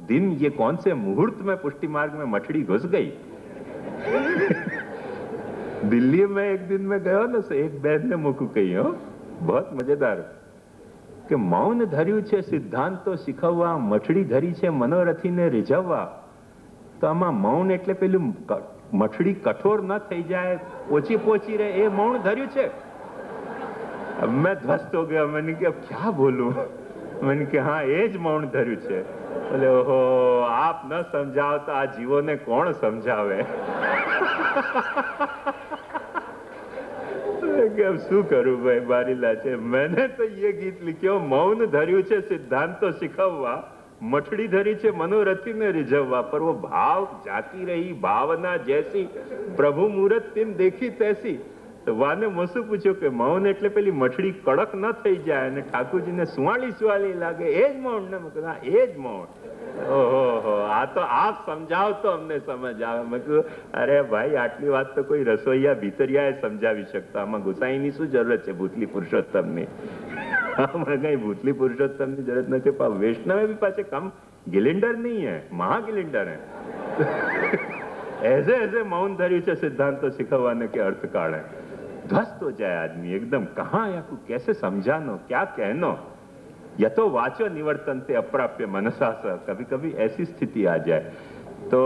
दिन, ये कौन से मुहूर्त में पुष्टि मार्ग में मछली घुस गई। दिल्ली में एक दिन में गयो ने, एक बहन ने मुख कही हो, बहुत मजेदार, કે મૌન ધર્યું છે સિદ્ધાંતો શીખવવા, મછડી ધરી છે મનોરથીને રીઝવવા। તો આમાં મૌન એટલે પેલું મછડી કઠોર ન થઈ જાય, ઓછી પોચી રહે, એ મૌન ધર્યું છે। मैं ध्वस्त हो गया, मैंने कहा क्या बोलूं, मैंने कहा हाँ ये ज मौन धर्યું છે। बोले ओहो, आप न समझाओ तो आ जीवों ने कौन समझावे। अब શું કરું ભાઈ, બારીલા છે। मैंने तो ये गीत लिख्यो, मौन धर्યું છે सिद्धांतो શીખવવા, मछली धरी છે मनोरथी ने रिझववा। पर वो भाव जाती रही, भावना जैसी, प्रभु मूरत तिम देखी तैसी। तो वाने मोसू पूछ्यो कि मौन એટલે પેલી મછલી કડક ન થઈ જાય અને ઠાકોરજીને સુવાળી સુવાળી લાગે, એ જ મૌન ને? મેં કીધું એ જ મૌન। ઓહો, આ તો આપ સમજાવો તો અમને સમજ આવે। મેં કીધું અરે ભાઈ, આટલી વાત તો કોઈ રસોઈયા ભીતરિયાએ સમજાવી શકતા, આમાં ગુસાઈની શું જરૂરત છે ભૂતલી પુરુષોત્તમની? આમાં કઈ ભૂતલી પુરુષોત્તમની જરૂરત નથી। પણ વૈષ્ણવ भी पाछे कम गिलिंडर नहीं है, महागिलिंडर है। ऐसे ऐसे मौन धर्યું છે सिद्धांत सिखवाने के अर्थ काढ़े। ध्वस्त हो जाए आदमी एकदम, कहाँ या को कैसे समझानो, क्या कहनो। यतो वाचो निवर्तनते अप्राप्य मनसा स। कभी कभी ऐसी स्थिति आ जाए तो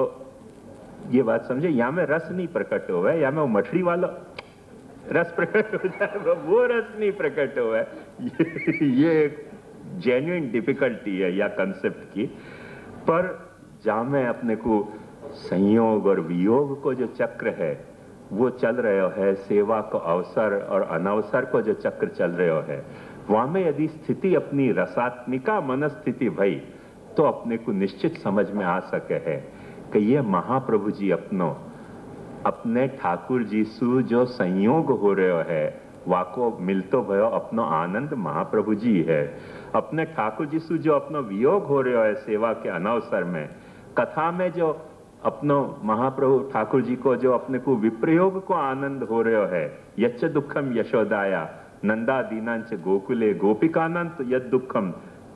ये बात समझे, या में रस नहीं प्रकट हो है, या में वो मछली वाला रस प्रकट हो जाए, वो रस नहीं प्रकट हो है। ये एक जेन्युइन डिफिकल्टी है या कंसेप्ट की। पर जहाँ में अपने को संयोग और वियोग को जो चक्र है वो चल रहे है, सेवा को अवसर और अनवसर को जो चक्र चल रहे है, वहां में यदि स्थिति अपनी रसात्मिका मनस्थिति भई तो अपने को निश्चित समझ में आ सके है कि ये महाप्रभु जी अपने ठाकुर जी सु जो संयोग हो रहे है, वाको मिलतो भयो अपनो आनंद महाप्रभु जी है। अपने ठाकुर जी सु जो अपनो वियोग हो रहे है सेवा के अनवसर में, कथा में जो अपनो महाप्रभु ठाकुर जी को जो अपने को विप्रयोग को आनंद हो रहे है, यच्च दुखम यशोदाया नंदा दीनांच गोकुले गोपिकानंद यद दुखम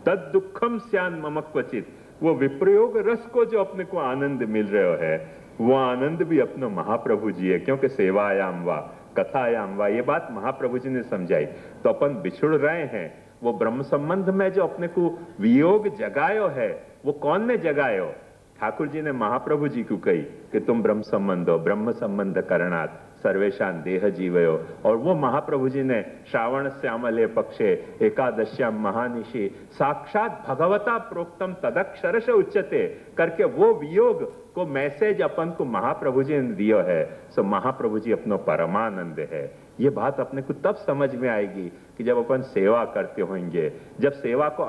तद दुखम स्यान मम क्वचित। वो विप्रयोग रस को जो अपने को आनंद मिल रहे है, वो आनंद भी अपनो महाप्रभु जी है। क्योंकि सेवायाम वा कथायाम वा, ये बात महाप्रभु जी ने समझाई। तो अपन बिछुड़ रहे हैं, वो ब्रह्म संबंध में जो अपने को वियोग जगायो है, वो कौन ने जगायो? ठाकुर जी ने महाप्रभु जी को कही कि तुम ब्रह्म संबंध हो, ब्रह्म संबंध करणात् सर्वेशान देह जीवयो। और वो महाप्रभु जी ने श्रावण श्यामले पक्षे एकादश्याम महानिशि साक्षात भगवता प्रोक्तम तदक्षरश उच्चते करके वो वियोग को मैसेज अपन को महाप्रभु जी ने दियो है। सो महाप्रभु जी अपनो परमानंद है। ये बात अपने को तब समझ में आएगी कि जब अपन सेवा करते होंगे, जब सेवा को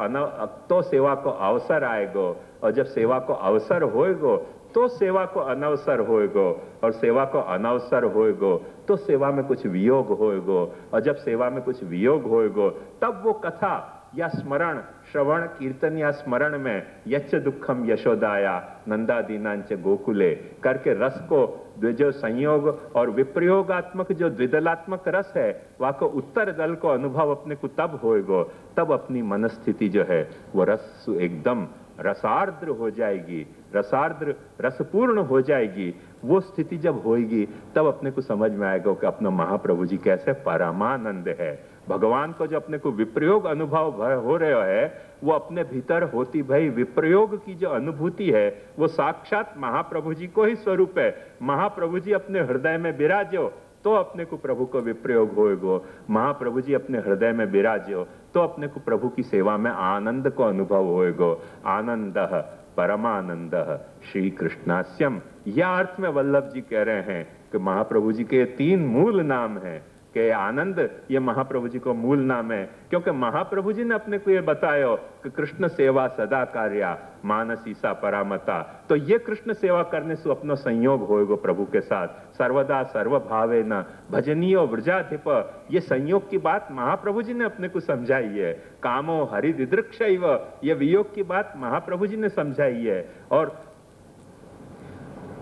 तो सेवा को अवसर आएगो, और जब सेवा को अवसर होएगो तो सेवा को अनवसर होएगो, और सेवा को अनवसर होएगो तो सेवा में कुछ वियोग होएगो, और जब सेवा में कुछ वियोग होएगो तब वो कथा या स्मरण, श्रवण कीर्तन या स्मरण में यच्च दुखम यशोदाया नंदा दीनांच गोकुले करके रस को जो संयोग और विप्रयोगात्मक जो द्विदलात्मक रस है, वहां को उत्तर दल को अनुभव अपने को तब होएगो, तब अपनी मनस्थिति जो है वो रस एकदम रसार्द्र हो जाएगी, रसार्द्र रसपूर्ण हो जाएगी। वो स्थिति जब होएगी तब अपने को समझ में आएगा कि अपना महाप्रभु जी कैसे परमानंद है। भगवान को जो अपने को विप्रयोग अनुभव हो रहा है, वो अपने भीतर होती भाई विप्रयोग की जो अनुभूति है वो साक्षात महाप्रभु जी को ही स्वरूप है। महाप्रभु जी अपने हृदय में विराजो तो अपने को प्रभु को विप्रयोग होएगो, महाप्रभु जी अपने हृदय में विराजो तो अपने को प्रभु की सेवा में आनंद को अनुभव होएगो। आनंदः परमानंदः श्री कृष्णास्यम। यह अर्थ में वल्लभ जी कह रहे हैं कि महाप्रभु जी के 3 मूल नाम हैं कि आनंद ये महाप्रभु जी को मूल नाम है, क्योंकि महाप्रभु जी ने अपने को ये बताया कि कृष्ण सेवा सदा कार्या मानसी सा परामता। तो ये कृष्ण सेवा करने से अपनो संयोग होएगो प्रभु के साथ, सर्वदा सर्वभावे न भजनीयो व्रजाधिप। ये संयोग की बात महाप्रभु जी ने अपने को समझाई है। कामो हरिदिदृक्षैव, ये वियोग की बात महाप्रभु जी ने समझाई है। और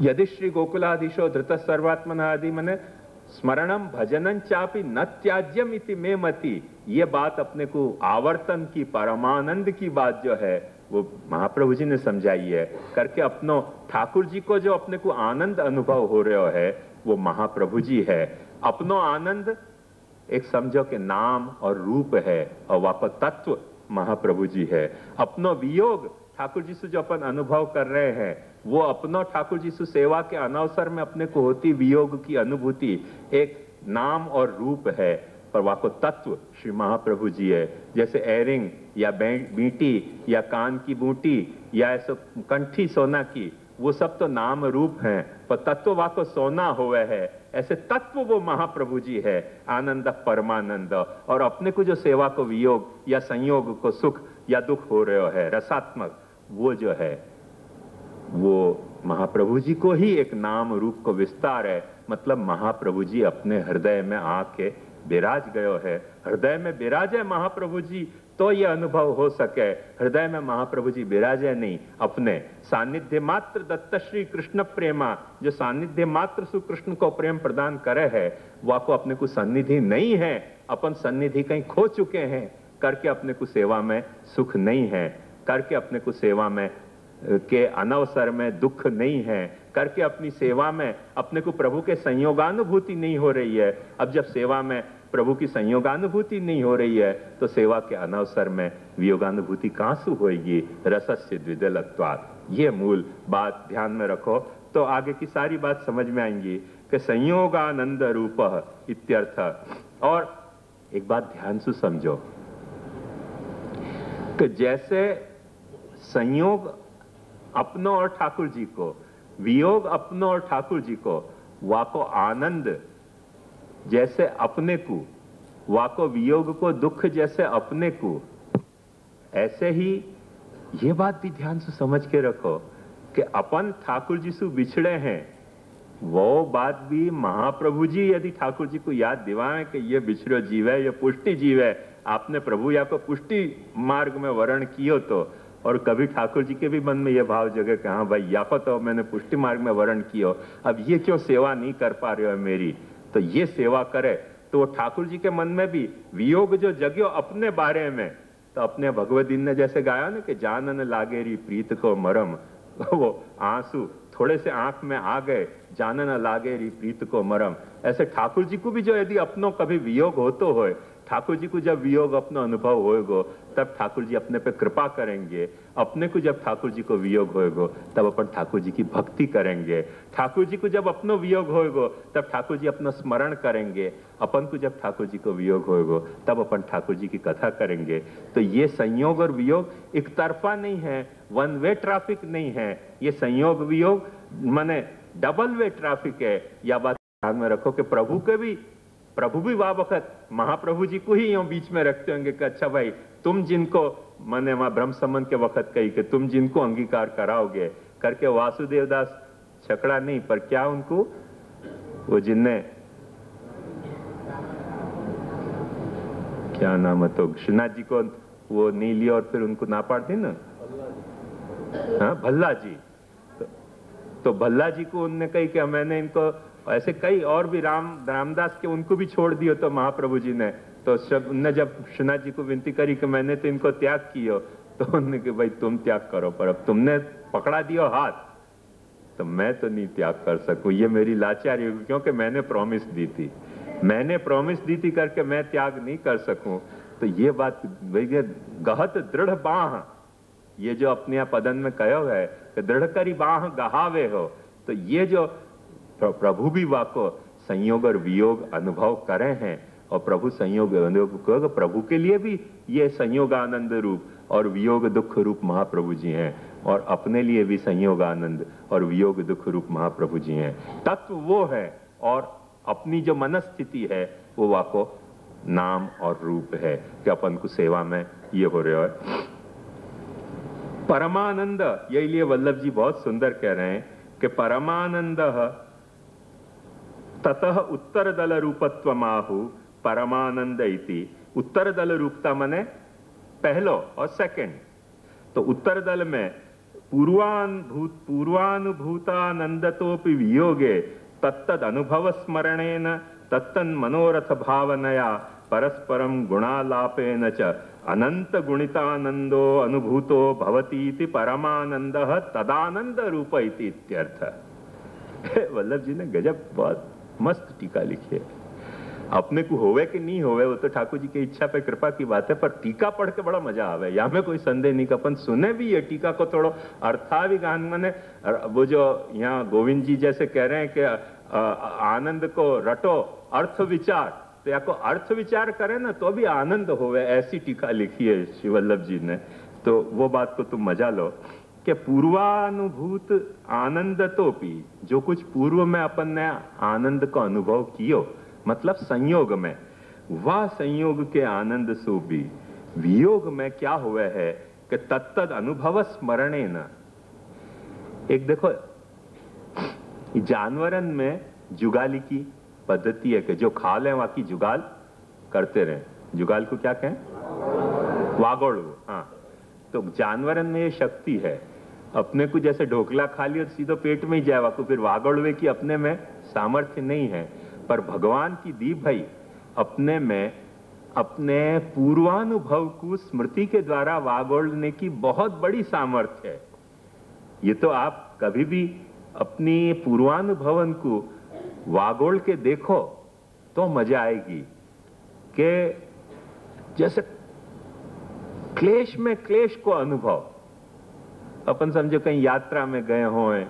यदि श्री गोकुलाधीशो धृत सर्वात्मना आदि मने स्मरणम भजनम चापि न त्याज्यम इति मे मति, ये बात अपने को आवर्तन की परमानंद की बात जो है वो महाप्रभु जी ने समझाई है। करके अपनो ठाकुर जी को जो अपने को आनंद अनुभव हो रहा है वो महाप्रभु जी है। अपनो आनंद एक समझो के नाम और रूप है और वापस तत्व महाप्रभु जी है। अपनो वियोग ठाकुर जी से जो अपन अनुभव कर रहे हैं वो अपनो ठाकुर जी से सेवा के अनवसर में अपने को होती वियोग की अनुभूति एक नाम और रूप है, पर वहां को तत्व श्री महाप्रभु जी है। जैसे एयरिंग या बीटी या कान की बूटी या ऐसा कंठी सोना की, वो सब तो नाम रूप हैं, पर तत्व वहां को सोना हुए है। ऐसे तत्व वो महाप्रभु जी है, आनंद परमानंद। और अपने को जो सेवा को वियोग या संयोग को सुख या दुख हो रहे है रसात्मक, वो जो है वो महाप्रभु जी को ही एक नाम रूप को विस्तार है। मतलब महाप्रभु जी अपने हृदय में आके विराज गयो है। हृदय में विराजे महाप्रभु जी तो ये अनुभव हो सके। हृदय में महाप्रभु जी विराजे नहीं, अपने सानिध्य मात्र दत्त श्री कृष्ण प्रेमा, जो सानिध्य मात्र सुकृष्ण को प्रेम प्रदान करे है, वह को अपने को सन्निधि नहीं है। अपन सन्निधि कहीं खो चुके हैं, करके अपने को सेवा में सुख नहीं है, करके अपने को सेवा में के अनवसर में दुख नहीं है, करके अपनी सेवा में अपने को प्रभु के संयोगानुभूति नहीं हो रही है। अब जब सेवा में प्रभु की संयोगानुभूति नहीं हो रही है तो सेवा के अनवसर में वियोगानुभूति कहां से होगी? रसस्य द्विदलत्वात्। ये मूल बात ध्यान में रखो तो आगे की सारी बात समझ में आएंगी कि संयोगानंद रूपः इत्यर्थ। और एक बात ध्यान से समझो कि जैसे संयोग अपनो और ठाकुर जी को, वियोग अपनो और ठाकुर जी को, वाको आनंद जैसे अपने को, वाको वियोग को दुख जैसे अपने को, ऐसे ही ये बात भी ध्यान से समझ के रखो कि अपन ठाकुर जी से बिछड़े हैं। वो बात भी महाप्रभु जी यदि ठाकुर जी को याद दिवाएं कि ये बिछड़ो जीव है, ये पुष्टि जीव है, आपने प्रभु या को पुष्टि मार्ग में वर्ण कियो तो, और कभी ठाकुर जी के भी मन में यह भाव जगे कि हाँ भाई या तो मैंने पुष्टि मार्ग में वर्ण कियो, अब ये क्यों सेवा नहीं कर पा रहे हो मेरी, तो ये सेवा करे। तो ठाकुर जी के मन में भी वियोग जो जग्यो अपने बारे में, तो अपने भगवत दिन ने जैसे गाया ना कि जानन लागे री प्रीत को मरम, वो आंसू थोड़े से आंख में आ गए, जानन लागे री प्रीत को मरम। ऐसे ठाकुर जी को भी जो यदि अपनों कभी वियोग होतो हो, ठाकुर जी को जब वियोग अपना अनुभव होएगो तब ठाकुर जी अपने पे कृपा करेंगे। अपने को जब ठाकुर जी को वियोग होएगो तब अपन ठाकुर जी की भक्ति करेंगे। ठाकुर जी को जब अपनो वियोग होएगो तब ठाकुर जी अपना स्मरण करेंगे। अपन को जब ठाकुर जी को वियोग होएगो तब अपन ठाकुर जी की कथा करेंगे। तो ये संयोग और वियोग एक तरफा नहीं है, वन वे ट्रैफिक नहीं है, ये संयोग वियोग माने डबल वे ट्रैफिक है। या बात ध्यान में रखो कि प्रभु भी वाह वक्त महाप्रभु जी को ही यूं बीच में रखते होंगे कि अच्छा भाई तुम जिनको मने वहां ब्रह्म संबंध के वक्त कही कि तुम जिनको अंगीकार कराओगे, करके वासुदेव दास छकड़ा नहीं, पर क्या उनको वो जिनने क्या नाम है तो श्रीनाथ जी को वो नहीं लिया और फिर उनको ना पाड़ दी ना, हाँ भल्ला जी। तो भल्ला जी को उनने कही कि मैंने इनको, ऐसे कई और भी रामदास के उनको भी छोड़ दियो तो महाप्रभु जी ने, तो उनने जब श्रीनाथ जी को विनती करी कि मैंने तो इनको त्याग कियो, तो उन्होंने कि भाई तुम त्याग करो, पर अब तुमने पकड़ा दियो हाथ तो मैं तो नहीं त्याग कर सकूं, ये मेरी लाचारी होगी, क्योंकि मैंने प्रॉमिस दी थी करके मैं त्याग नहीं कर सकूं। तो ये बात भैया गहत दृढ़ बाह, ये जो अपने पदन में कहो है कि दृढ़ करी बाह गहावे हो, तो ये जो प्रभु भी वाको संयोग और वियोग अनुभव करे हैं, और प्रभु संयोग अनुभव, प्रभु के लिए भी ये संयोग आनंद रूप और वियोग दुख रूप महाप्रभु जी हैं, और अपने लिए भी संयोग आनंद और वियोग दुख रूप महाप्रभु जी हैं। तत्व वो है और अपनी जो मनस्थिति है वो वाको नाम और रूप है कि अपन को सेवा में ये हो रहा है। परमानंद, यही लिए वल्लभ जी बहुत सुंदर कह रहे हैं कि परमानंद ततः उत्तर दल रूपत्व माहु परमानंद इति। उत्तर दल रूपता मने पहलो और सेकंड, तो उत्तर दल में पूर्वानुभूतानंदतोपि वियोगे तत्तद अनुभव स्मरणेन तत्तन मनोरथ भावनया परस्परम गुणालापेन च अनंत गुणितानंदो अनुभूतो भवती इति परमानंदः तदानंद रूप इति इत्यर्थ। वल्लभ जी ने गजब बहुत मस्त टीका लिखी है। अपने को होवे कि नहीं होवे वो तो ठाकुर जी की इच्छा पे कृपा की बात है, पर टीका पढ़ के बड़ा मजा आवे, यहाँ में कोई संदेह नहीं। अपन सुने भी ये टीका को थोड़ो अर्थाभिगान माने वो जो यहाँ गोविंद जी जैसे कह रहे हैं कि आनंद को रटो अर्थ विचार, तो या को अर्थ विचार करे ना तो भी आनंद होवे, ऐसी टीका लिखी है श्री वल्लभ जी ने। तो वो बात को तुम मजा लो कि पूर्वानुभूत आनंद तो भी, जो कुछ पूर्व में अपन ने आनंद का अनुभव कियो मतलब संयोग में, वह संयोग के आनंद सो भी वियोग में क्या हुआ है कि तत्तद अनुभव स्मरणे न। एक देखो जानवरन में जुगाली की पद्धति है कि जो खा ले वहां की जुगाल करते रहे। जुगाल को क्या कहें? वागोड़। हाँ, तो जानवरन में ये शक्ति है। अपने को जैसे ढोकला खा लिया सीधो पेट में ही जाए, को फिर वागोड़वे की अपने में सामर्थ्य नहीं है। पर भगवान की दी भाई अपने में अपने पूर्वानुभव को स्मृति के द्वारा वागोड़ने की बहुत बड़ी सामर्थ्य है। ये तो आप कभी भी अपनी पूर्वानुभवन को वागोड़ के देखो तो मजा आएगी कि जैसे क्लेश में क्लेश को अनुभव। अपन समझो कहीं यात्रा में गए होए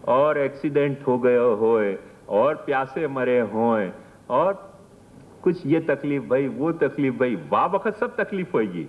और एक्सीडेंट हो गए होए और प्यासे मरे होए और कुछ ये तकलीफ भाई वो तकलीफ भाई, वाह वक्त सब तकलीफ होगी,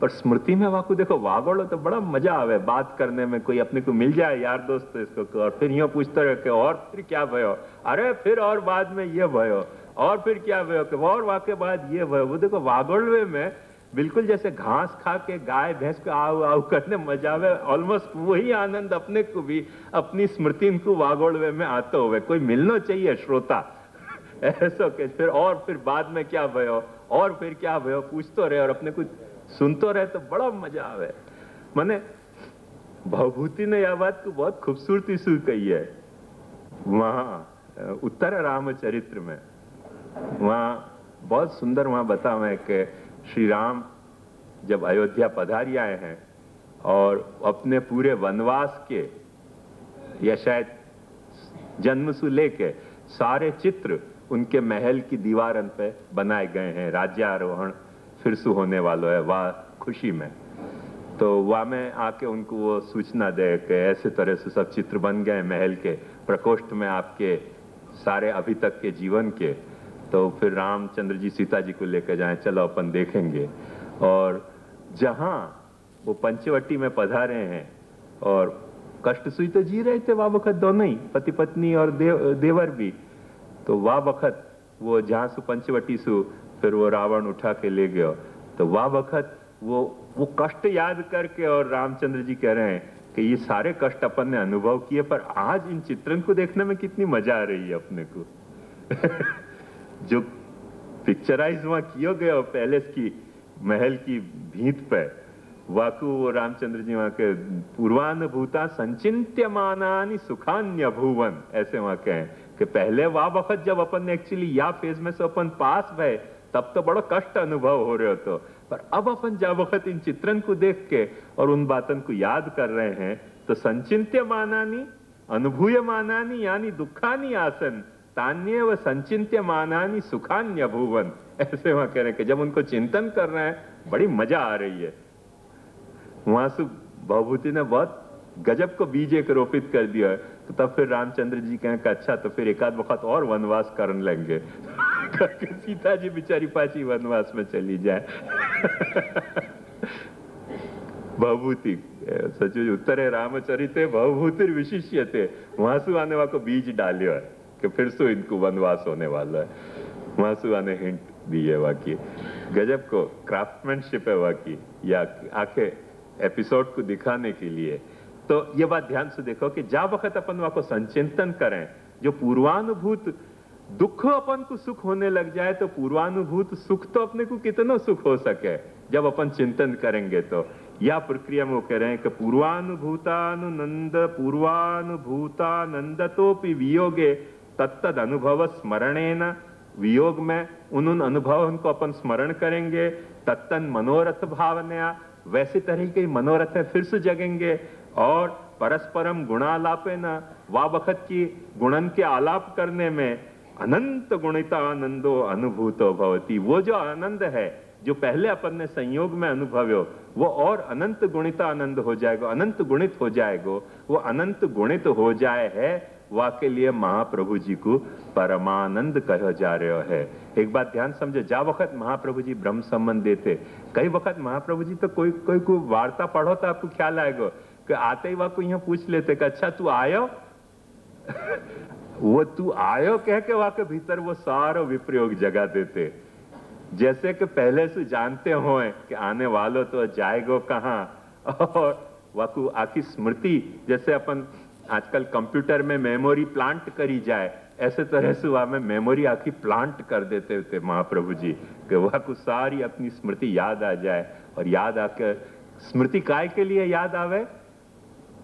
पर स्मृति में वाकू देखो वागोड़ो तो बड़ा मजा आवे बात करने में। कोई अपने को मिल जाए यार दोस्त तो इसको, और फिर यूं पूछते रहे कि और फिर क्या भयो, अरे फिर और बाद में ये भयो, और फिर क्या भयो कि और वाके बाद ये भयो। वो देखो वागोड़वे में बिल्कुल जैसे घास खा के गाय भैंस को आऊ आऊ करने मजा आवे, ऑलमोस्ट वही आनंद अपने को भी अपनी स्मृति को वागोड़वे में आता हुए। कोई मिलना चाहिए श्रोता ऐसा के फिर और फिर बाद में क्या भयो और फिर क्या भयो पूछतो रहे और अपने कुछ सुनतो रहे तो बड़ा मजा आवे। माने भवभूति ने यह बात को बहुत खूबसूरती से कही है वहां उत्तर रामचरित्र में। वहां बहुत सुंदर वहां बतावे कि श्री राम जब अयोध्या पधारी आए हैं और अपने पूरे वनवास के या शायद जन्म से लेके सारे चित्र उनके महल की दीवारन पे बनाए गए हैं। राज्यारोहण फिर से होने वाला है वह खुशी में, तो वहां में आके उनको वो सूचना दे कि ऐसे तरह से सब चित्र बन गए महल के प्रकोष्ठ में आपके सारे अभी तक के जीवन के। तो फिर रामचंद्र जी सीता जी को लेकर जाएं, चलो अपन देखेंगे। और जहां वो पंचवटी में पधारे हैं और कष्ट सुई तो जी रहे थे वह वक्त दोनों ही पति पत्नी और देवर भी। तो वह वक्त वो जहां से पंचवटी से फिर वो रावण उठा के ले गया, तो वह वक्त वो कष्ट याद करके और रामचंद्र जी कह रहे हैं कि ये सारे कष्ट अपन ने अनुभव किए, पर आज इन चित्रण को देखने में कितनी मजा आ रही है अपने को। जो पिक्चराइज वहां किया गया पैलेस की महल की भीत पे, वाकु वो रामचंद्र जी वहां के पूर्वानुभूता संचिन्त्यमानानि सुखान्यभुवन ऐसे वहां कहें कि पहले वह वक्त जब अपन ने एक्चुअली या फेज में से अपन पास भय तब तो बड़ा कष्ट अनुभव हो रहे हो, तो पर अब अपन जब वक्त इन चित्रण को देख के और उन बातों को याद कर रहे हैं तो संचिन्त्यमानानि अनुभूयमानानि यानी दुखानि आसन तान्येव संचिन्त्यमानानि सुखान्यभुवन ऐसे वहां कह रहे हैं कि जब उनको चिंतन कर रहे हैं बड़ी मजा आ रही है। वहां से भवभूति ने बहुत गजब को बीज एक रोपित कर दिया है। तो तब फिर रामचंद्र जी कहें कि अच्छा तो फिर एक आध वक्त और वनवास करने लेंगे। सीता जी बेचारी पाची वनवास में चली जाए। भवभूति सचो उत्तरे रामचरिते भवभूति विशिष्य थे, वहां से आने वाला को बीज डालियो है कि फिर से इनको वनवास होने वाला है। वहां से आने हिंट दी है वाकी गजब को क्राफ्टमैनशिप है वाकी या आखे एपिसोड को दिखाने के लिए। तो ये बात ध्यान से देखो कि जा वक्त अपन वहां को संचिंतन करें, जो पूर्वानुभूत दुख अपन को सुख होने लग जाए तो पूर्वानुभूत सुख तो अपने को कितना सुख हो सके जब अपन चिंतन करेंगे। तो यह प्रक्रिया में वो कह रहे हैं कि पूर्वानुभूतानंद तो वियोगे तत्तद अनुभव स्मरणेन वियोग में उन अनुभवों को अपन स्मरण करेंगे, तत्तन मनोरथ भावनया, वैसे तरह के मनोरथ है फिर से जगेंगे। और परस्परम गुणालापे न, वा वक्त की गुणन के आलाप करने में अनंत गुणिता आनंदो अनुभूतो भवति, वो जो आनंद है जो पहले अपन ने संयोग में अनुभव्यो वो और अनंत गुणित आनंद हो जाएगा, अनंत गुणित हो जाएगा। वो अनंत गुणित हो जाए है वाके लिए महाप्रभु जी को परमानंद कहा जा रहा है। एक बात ध्यान समझो, जा वक्त महाप्रभु जी ब्रह्म संबंध देते, कई वक्त महाप्रभु जी तो कोई कोई को वार्ता पढ़ो तो आपको ख्याल आएगा कि आते ही वाको यहाँ पूछ लेते कि अच्छा तू आयो वो तू आयो कह के वाके भीतर वो सारो विप्रयोग जगा देते, जैसे कि पहले से जानते हो कि आने वालों तो जाएगो कहां। और वाकु आखी स्मृति, जैसे अपन आजकल कंप्यूटर में मेमोरी प्लांट करी जाए, ऐसे तरह से वहां में मेमोरी आखी प्लांट कर देते थे महाप्रभु जी कि वाकु सारी अपनी स्मृति याद आ जाए। और याद आकर स्मृति काय के लिए याद आवे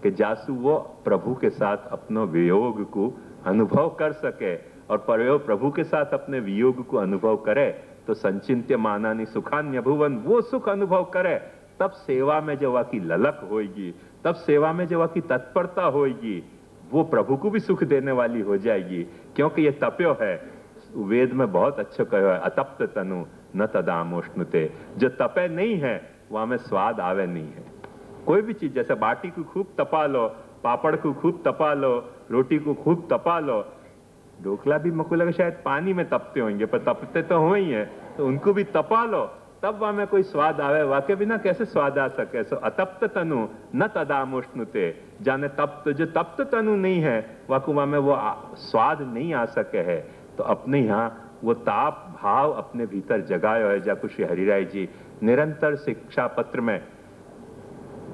कि जासु वो प्रभु के साथ अपना वियोग को अनुभव कर सके, और प्रभु के साथ अपने वियोग को अनुभव करे तो संचिंत्य मानानि सुखान्य भुवन, वो सुख अनुभव करे, तब सेवा में जो की ललक होगी, तब सेवा में जो की तत्परता होगी, वो प्रभु को भी सुख देने वाली हो जाएगी। क्योंकि ये तप्यो है, वेद में बहुत अच्छा कहो है, अतप्त तनु न तदामोष्णुते, जो तपे नहीं है वहां में स्वाद आवे नहीं है। कोई भी चीज, जैसे बाटी को खूब तपा लो, पापड़ को खूब तपा लो, रोटी को खूब तपा लो, ढोकला भी मको लगे शायद पानी में तपते होंगे पर तपते तो हो ही है, तो उनको भी तपा लो तब वहां में कोई स्वाद आवे, वाके बिना कैसे स्वाद आ सके। सो अतप्त तनु न तदामुष्णुते, जाने तप्त जो तप्त तनु नहीं है वाकु वहां में वो स्वाद नहीं आ सके है। तो अपने यहाँ वो ताप भाव अपने भीतर जगायो है, जाकु श्री हरिराय जी निरंतर शिक्षा पत्र में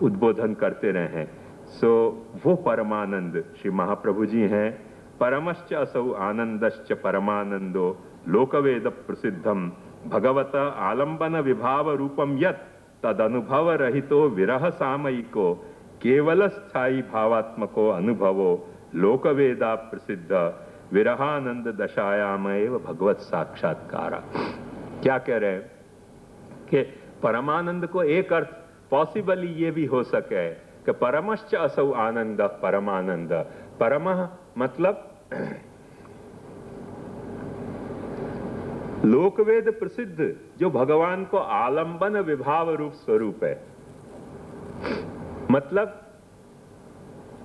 उद्बोधन करते रहे हैं। सो वो परमानंद श्री महाप्रभु जी हैं। परमश्च असौ आनंदश्च परमानंदो लोकवेद प्रसिद्धम भगवत आलंबन विभाव रूपम यत् तदनुभव रहितो विरह सामयिको केवल स्थायी भावात्मको अनुभवो लोकवेदा प्रसिद्ध विरहानंद दशायाम एव भगवत साक्षात्कार। क्या कह रहे हैं कि परमानंद को एक अर्थ पॉसिबली ये भी हो सके कि परमश्च असौ आनंद परमानंद, परमः मतलब लोकवेद प्रसिद्ध जो भगवान को आलंबन विभाव रूप स्वरूप है, मतलब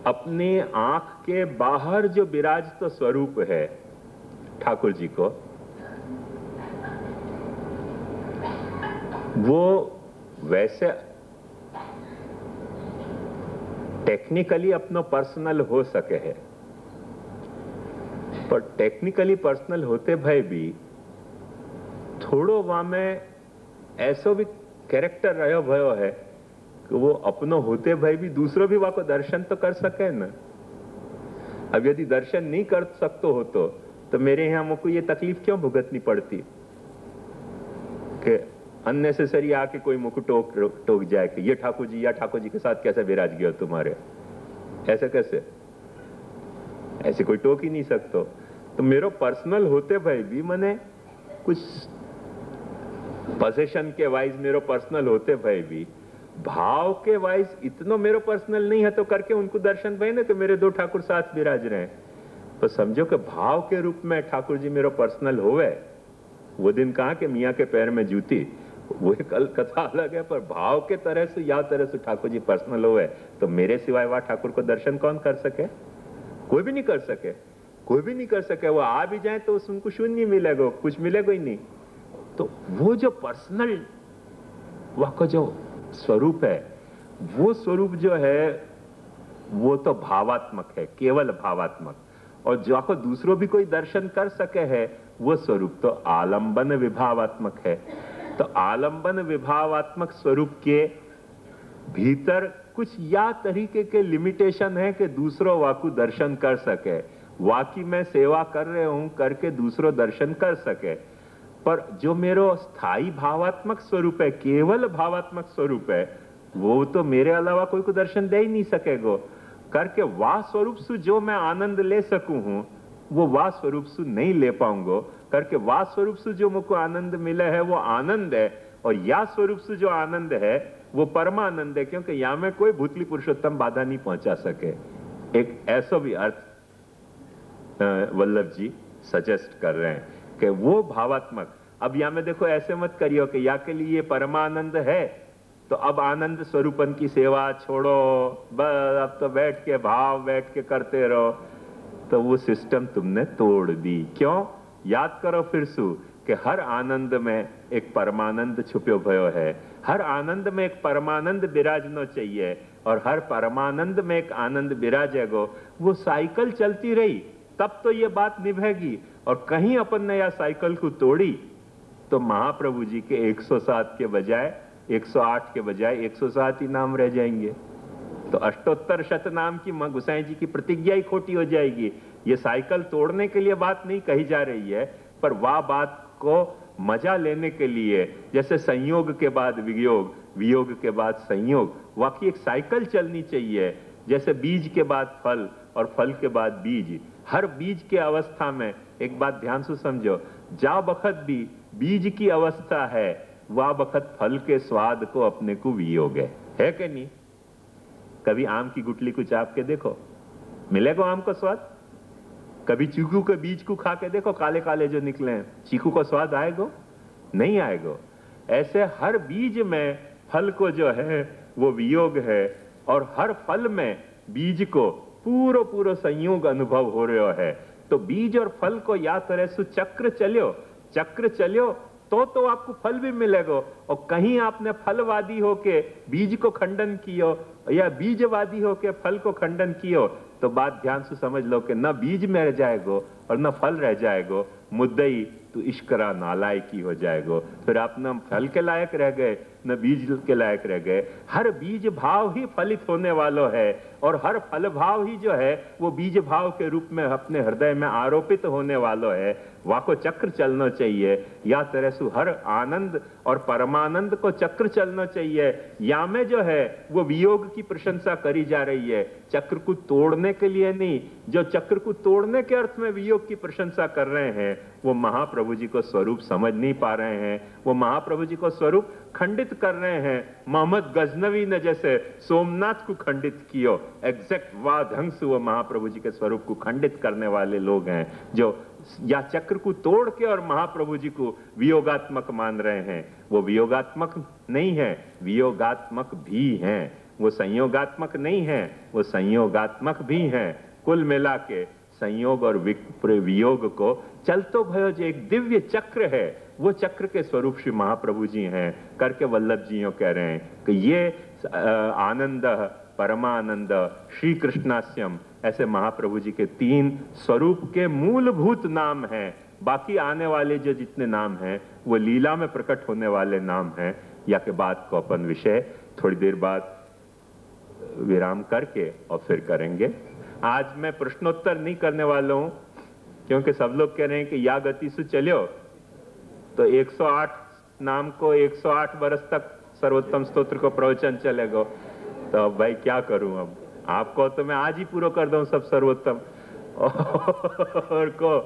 अपने आंख के बाहर जो विराजित तो स्वरूप है ठाकुर जी को, वो वैसे टेक्निकली अपना पर्सनल हो सके है, पर टेक्निकली पर्सनल होते भय भी थोड़ो वहां में ऐसो भी कैरेक्टर रहो भयो है कि वो अपनो होते भय भी दूसरों भी वहां को दर्शन तो कर सके ना। अब यदि दर्शन नहीं कर सकते हो तो मेरे यहां मुझको ये तकलीफ क्यों भुगतनी पड़ती कि अननेसेसरी आके कोई मुझको टोक जाए कि ये ठाकुर जी या ठाकुर जी के साथ कैसे विराज गया तुम्हारे, ऐसे कैसे, ऐसे कोई टोक ही नहीं सकते। तो मेरो पर्सनल होते भाई भी मने कुछ पोजीशन के वाइज मेरो पर्सनल होते भाई भी भाव के वाइज इतना मेरो पर्सनल नहीं है, तो करके उनको दर्शन भाई ना कि मेरे दो ठाकुर साथ विराज रहे हैं। तो समझो कि भाव के रूप में ठाकुर जी मेरो पर्सनल होवे, वो दिन कहा कि मियाँ के पैर में जूती, वो एक कथा अलग है, पर भाव के तरह से या तरह से ठाकुर जी पर्सनल होवे तो मेरे सिवाय वह ठाकुर को दर्शन कौन कर सके? कोई भी नहीं कर सके, कोई भी नहीं कर सके। वो आ भी जाए तो उनको शून्य मिलेगा, कुछ मिलेगा ही नहीं। तो वो जो पर्सनल वह का जो स्वरूप है, वो स्वरूप जो है वो तो भावात्मक है, केवल भावात्मक, और जो आपको दूसरों भी कोई दर्शन कर सके है वो स्वरूप तो आलंबन विभावात्मक है। तो आलंबन विभावात्मक स्वरूप के भीतर कुछ या तरीके के लिमिटेशन है कि दूसरों वाकु दर्शन कर सके, वाकई मैं सेवा कर रहे हूं करके दूसरों दर्शन कर सके। पर जो मेरो स्थायी भावात्मक स्वरूप है, केवल भावात्मक स्वरूप है, वो तो मेरे अलावा कोई को दर्शन दे ही नहीं सकेगो। करके वाह स्वरूप से जो मैं आनंद ले सकूं हूं वो वाह स्वरूप से नहीं ले पाऊंगो। करके वा स्वरूप से जो मुझको आनंद मिला है वो आनंद है, और या स्वरूप से जो आनंद है वो परमानंद है, क्योंकि यहां में कोई भूतली पुरुषोत्तम बाधा नहीं पहुंचा सके। एक ऐसा भी अर्थ वल्लभ जी सजेस्ट कर रहे हैं कि वो भावात्मक। अब यहां में देखो, ऐसे मत करियो कि या के लिए परमानंद है तो अब आनंद स्वरूपन की सेवा छोड़ो, बस अब तो बैठ के भाव बैठ के करते रहो, तो वो सिस्टम तुमने तोड़ दी। क्यों? याद करो फिर सु कि हर आनंद में एक परमानंद छुप्यो भयो है, हर आनंद में एक परमानंद विराजनो चाहिए, और हर परमानंद में एक आनंद विराजेगो। वो साइकिल चलती रही तब तो ये बात निभेगी, और कहीं अपन ने या साइकिल को तोड़ी तो महाप्रभु जी के 107 के बजाय 108 के बजाय 107 ही नाम रह जाएंगे। तो अष्टोत्तर शत नाम की गोसाई जी की प्रतिज्ञा ही खोटी हो जाएगी। ये साइकिल तोड़ने के लिए बात नहीं कही जा रही है, पर वह बात को मजा लेने के लिए, जैसे संयोग के बाद वियोग, वियोग के बाद संयोग, वाकई एक साइकिल चलनी चाहिए। जैसे बीज के बाद फल और फल के बाद बीज, हर बीज के अवस्था में एक बात ध्यान से समझो, जा बखत भी बीज की अवस्था है, वह बखत फल के स्वाद को अपने को वियोग है कि नहीं? कभी आम की गुटली को चाप के देखो, मिलेगा आम का स्वाद? कभी चीकू के बीज को खा के देखो, काले काले जो निकले हैं, चीकू का स्वाद आएगा? नहीं आएगा। ऐसे हर बीज में फल को जो है वो वियोग है, और हर फल में बीज को पूरा पूरा संयोग अनुभव हो रहा है। तो बीज और फल को या तरह से चक्र चलियो तो आपको फल भी मिलेगा। और कहीं आपने फलवादी होके बीज को खंडन कियो या बीजवादी होके फल को खंडन कियो, तो बात ध्यान से समझ लो कि न बीज में रह जाएगो और न फल रह जाएगो, मुद्दई तो इश्करा नालायकी हो जाएगो। फिर आप न फल के लायक रह गए न बीज के लायक रह गए। हर बीज भाव ही फलित होने वाला है, और हर फल भाव ही जो है वो बीज भाव के रूप में अपने हृदय में आरोपित होने वाला है। वाको चक्र चलना चाहिए, या तरह से हर आनंद और परमानंद को चक्र चलना चाहिए। या में जो है वो वियोग की प्रशंसा करी जा रही है, चक्र को तोड़ने के लिए नहीं। जो चक्र को तोड़ने के अर्थ में वियोग की प्रशंसा कर रहे हैं वो महाप्रभु जी को स्वरूप समझ नहीं पा रहे हैं, वो महाप्रभु जी को स्वरूप खंडित कर रहे हैं। मोहम्मद गजनवी ने जैसे सोमनाथ को खंडित कियो, एग्जैक्ट वाह ढंग से वो महाप्रभु जी के स्वरूप को खंडित करने वाले लोग हैं, जो या चक्र को तोड़ के और महाप्रभु जी को वियोगात्मक मान रहे हैं। वो वियोगात्मक नहीं है, वियोगात्मक भी हैं। वो संयोगात्मक नहीं है, वो संयोगात्मक भी हैं। कुल मिला के संयोग और वियोग को चलतो भयो जो एक दिव्य चक्र है, वो चक्र के स्वरूप श्री महाप्रभु जी हैं करके वल्लभ जी कह रहे हैं कि ये आनंद परमानंद श्री कृष्णास्यम, ऐसे महाप्रभु जी के 3 स्वरूप के मूलभूत नाम हैं। बाकी आने वाले जो जितने नाम हैं वो लीला में प्रकट होने वाले नाम हैं। या के बात को अपन विषय थोड़ी देर बाद विराम करके और फिर करेंगे। आज मैं प्रश्नोत्तर नहीं करने वाला हूं, क्योंकि सब लोग कह रहे हैं कि या गति से चलियो तो 108 नाम को 108 वर्ष तक सर्वोत्तम स्तोत्र को प्रवचन चलेगा। तो अब भाई क्या करूं? अब आपको तो मैं आज ही पूरा कर दूं सब सर्वोत्तम, और को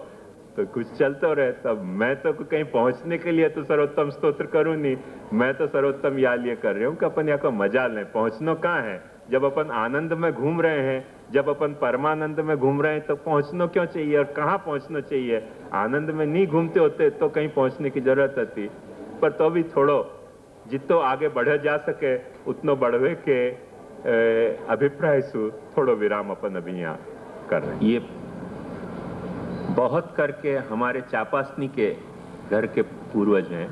तो कुछ चलते रहे। तब मैं तो कहीं पहुंचने के लिए तो सर्वोत्तम स्तोत्र करूं नहीं, मैं तो सर्वोत्तम या लिए कर रही हूं कि अपन यहाँ को मजा लें। पहुंचना कहाँ है? जब अपन आनंद में घूम रहे हैं, जब अपन परमानंद में घूम रहे हैं, तो पहुंचना क्यों चाहिए और कहाँ पहुंचना चाहिए? आनंद में नहीं घूमते होते तो कहीं पहुंचने की जरूरत होती। पर तो भी थोड़ो जितो आगे बढ़े जा सके उतनो बढ़वे के अभिप्राय से थोड़ो विराम अपन अभी यहाँ कर रहे हैं। ये बहुत करके हमारे चापासनी के घर के पूर्वज हैं।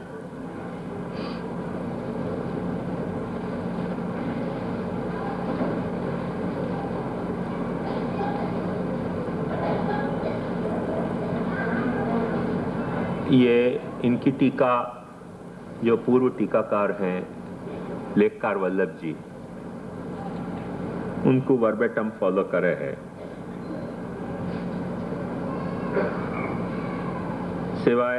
ये इनकी टीका जो पूर्व टीकाकार हैं लेखकार वल्लभ जी, उनको वर्बेटम फॉलो करे है। सिवाय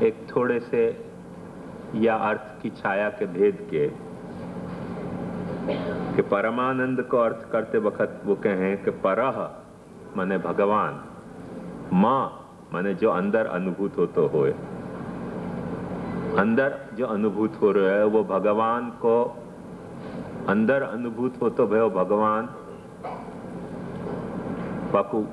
एक थोड़े से या अर्थ की छाया के भेद के कि परमानंद को अर्थ करते वक्त वो कहें कि परह माने भगवान, मां माने जो अंदर अनुभूत हो तो होए। अंदर जो अनुभूत हो रहा है वो भगवान को अंदर अनुभूत हो तो भयो भगवान बाकू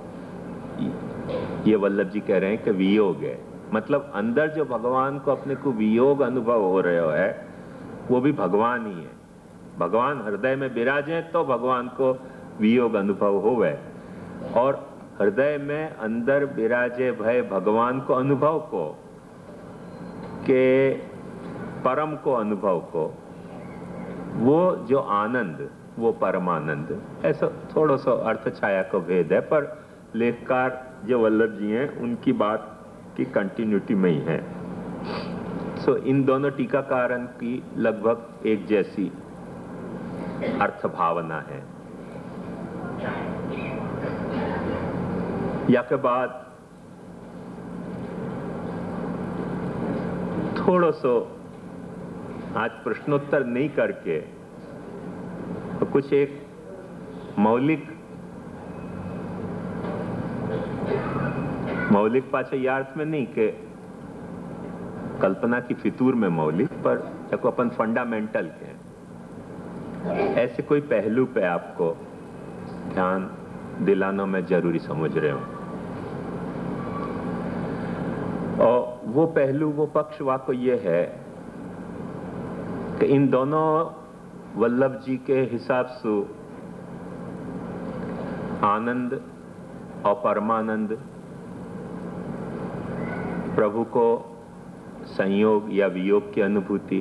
ये वल्लभ जी कह रहे हैं कि वियोग है, मतलब अंदर जो भगवान को अपने को वियोग अनुभव हो रहा है वो भी भगवान ही है। भगवान हृदय में विराजे तो भगवान को वियोग अनुभव होवे, और हृदय में अंदर विराजे भय भगवान को अनुभव को के परम को अनुभव को, वो जो आनंद वो परमानंद। ऐसा थोड़ा सा अर्थ छाया का भेद है, पर लेखकार जो वल्लभ जी हैं उनकी बात की कंटिन्यूटी में ही है। सो इन दोनों टीकाकारन की लगभग एक जैसी अर्थ भावना है। या के बाद थोड़ा सो आज प्रश्नोत्तर नहीं करके तो कुछ एक मौलिक पाछे ये अर्थ में नहीं के कल्पना की फितूर में मौलिक, पर को अपन फंडामेंटल के ऐसे कोई पहलू पे आपको ध्यान दिलाना मैं जरूरी समझ रहे हूं। और वो पहलू वो पक्ष वाको ये है कि इन दोनों वल्लभ जी के हिसाब से आनंद और परमानंद प्रभु को संयोग या वियोग की अनुभूति,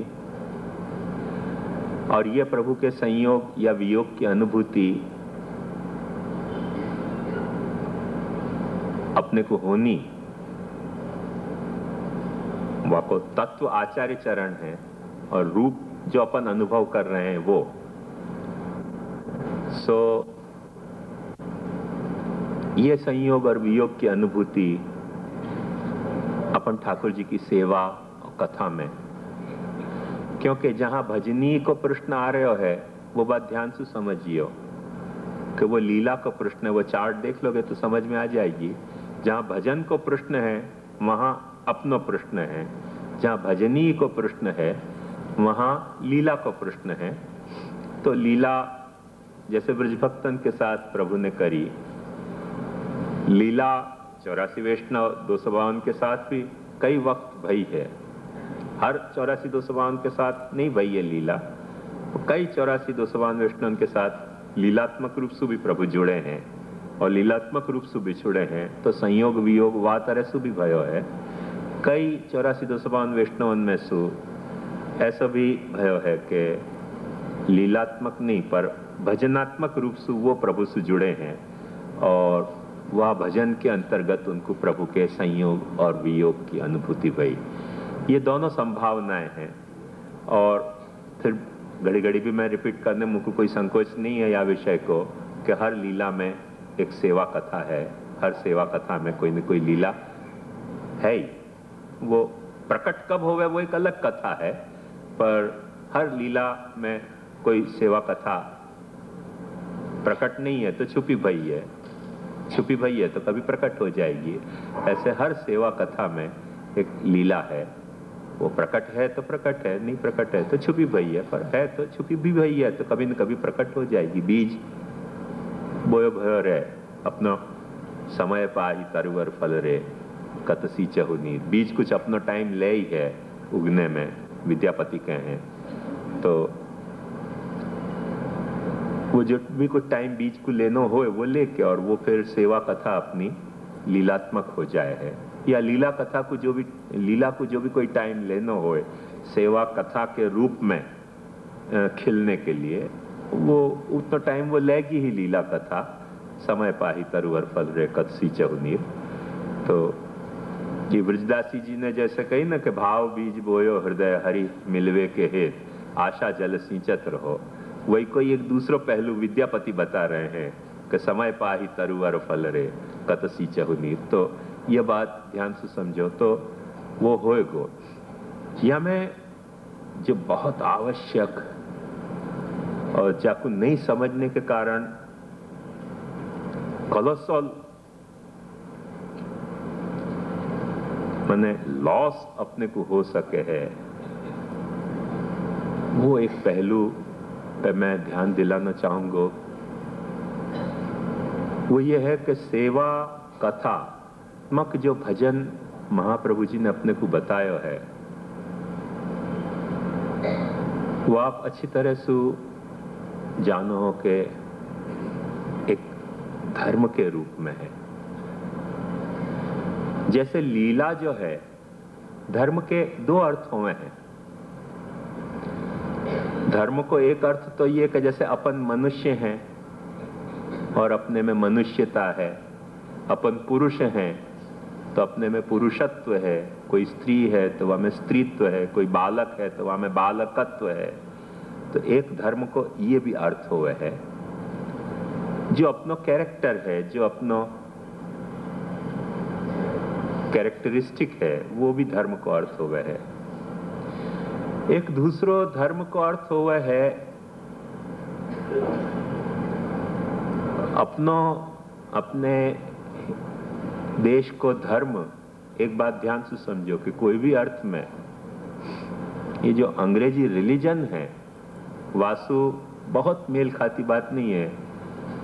और ये प्रभु के संयोग या वियोग की अनुभूति अपने को होनी, वाको तत्व आचार्य चरण है, और रूप जो अपन अनुभव कर रहे हैं वो। सो ये संयोग और वियोग की अनुभूति अपन ठाकुर जी की सेवा और कथा में, क्योंकि जहां भजनी को प्रश्न आ रहे है वो बात ध्यान से समझियो कि वो लीला का प्रश्न है। वो चार्ट देख लोगे तो समझ में आ जाएगी। जहां भजन को प्रश्न है वहां अपनो प्रश्न है, जहां भजनी को प्रश्न है वहां लीला को प्रश्न है। तो लीला जैसे ब्रजभक्तन के साथ प्रभु ने करी, लीला 84 वैष्णव 252 के साथ भी कई वक्त भई है। हर 84 252 के साथ नहीं भई है लीला, कई 84 252 वैष्णव के साथ लीलात्मक रूप से भी प्रभु जुड़े हैं और लीलात्मक रूप से बिछुड़े हैं। तो संयोग वियोग वा तरह से भी भयो है। कई 84 252 वैष्णवन में सु ऐसा भी भयो है कि लीलात्मक नहीं पर भजनात्मक रूप से वो प्रभु से जुड़े हैं, और वह भजन के अंतर्गत उनको प्रभु के संयोग और वियोग की अनुभूति भई। ये दोनों संभावनाएं हैं। और फिर घड़ी घड़ी भी मैं रिपीट करने मुझको कोई संकोच नहीं है या विषय को कि हर लीला में एक सेवा कथा है, हर सेवा कथा में कोई न कोई लीला है ही। वो प्रकट कब होवे वो एक अलग कथा है, पर हर लीला में कोई सेवा कथा प्रकट नहीं है तो छुपी भई है, छुपी भई है तो कभी प्रकट हो जाएगी। ऐसे हर सेवा कथा में एक लीला है, वो प्रकट है तो प्रकट है, नहीं प्रकट है तो छुपी भई है, पर है तो छुपी भी भई है तो कभी न कभी प्रकट हो जाएगी। बीज बोयो भयो रे अपनो समय पाही तरुवर फल रे कतसी चहु नीर। बीज कुछ अपनो टाइम ले ही है उगने में, विद्यापति कहे हैं। तो वो जो भी कुछ टाइम बीज को लेना हो वो लेके और वो फिर सेवा कथा अपनी लीलात्मक हो जाए है, या लीला कथा को जो भी लीला को जो भी कोई टाइम लेना हो सेवा कथा के रूप में खिलने के लिए, वो उतना टाइम वो लेगी ही लीला कथा। समय पाही तरुवर फल रे कतसी चहु नीर। तो ये ब्रजदासी जी ने जैसे कही ना कि भाव बीज बोयो हृदय हरि मिलवे के हेत आशा जल सिंचत रहो, वही कोई एक दूसरा पहलू विद्यापति बता रहे हैं कि समय पाही तरुवर फल रे कतसी चहु नीर। तो ये बात ध्यान से समझो तो वो होएगो। यह में जो बहुत आवश्यक और जाको नहीं समझने के कारण कॉलोसॉल माने लॉस अपने को हो सके है, वो एक पहलू पे मैं ध्यान दिलाना चाहूंगा। वो ये है कि सेवा कथात्मक जो भजन महाप्रभु जी ने अपने को बताया है, वो आप अच्छी तरह से जानो हो कि एक धर्म के रूप में है। जैसे लीला जो है धर्म के दो अर्थों में है। धर्म को एक अर्थ तो ये कि जैसे अपन मनुष्य हैं और अपने में मनुष्यता है, अपन पुरुष हैं तो अपने में पुरुषत्व है, कोई स्त्री है तो वह में स्त्रीत्व है, कोई बालक है तो वह में बालकत्व है। तो एक धर्म को ये भी अर्थ हुए है, जो अपनो कैरेक्टर है, जो अपनो कैरेक्टरिस्टिक है, वो भी धर्म को अर्थ हुए है। एक दूसरो धर्म को अर्थ हुआ है अपने देश को धर्म। एक बात ध्यान से समझो कि कोई भी अर्थ में ये जो अंग्रेजी रिलीजन है, वासु बहुत मेल खाती बात नहीं है।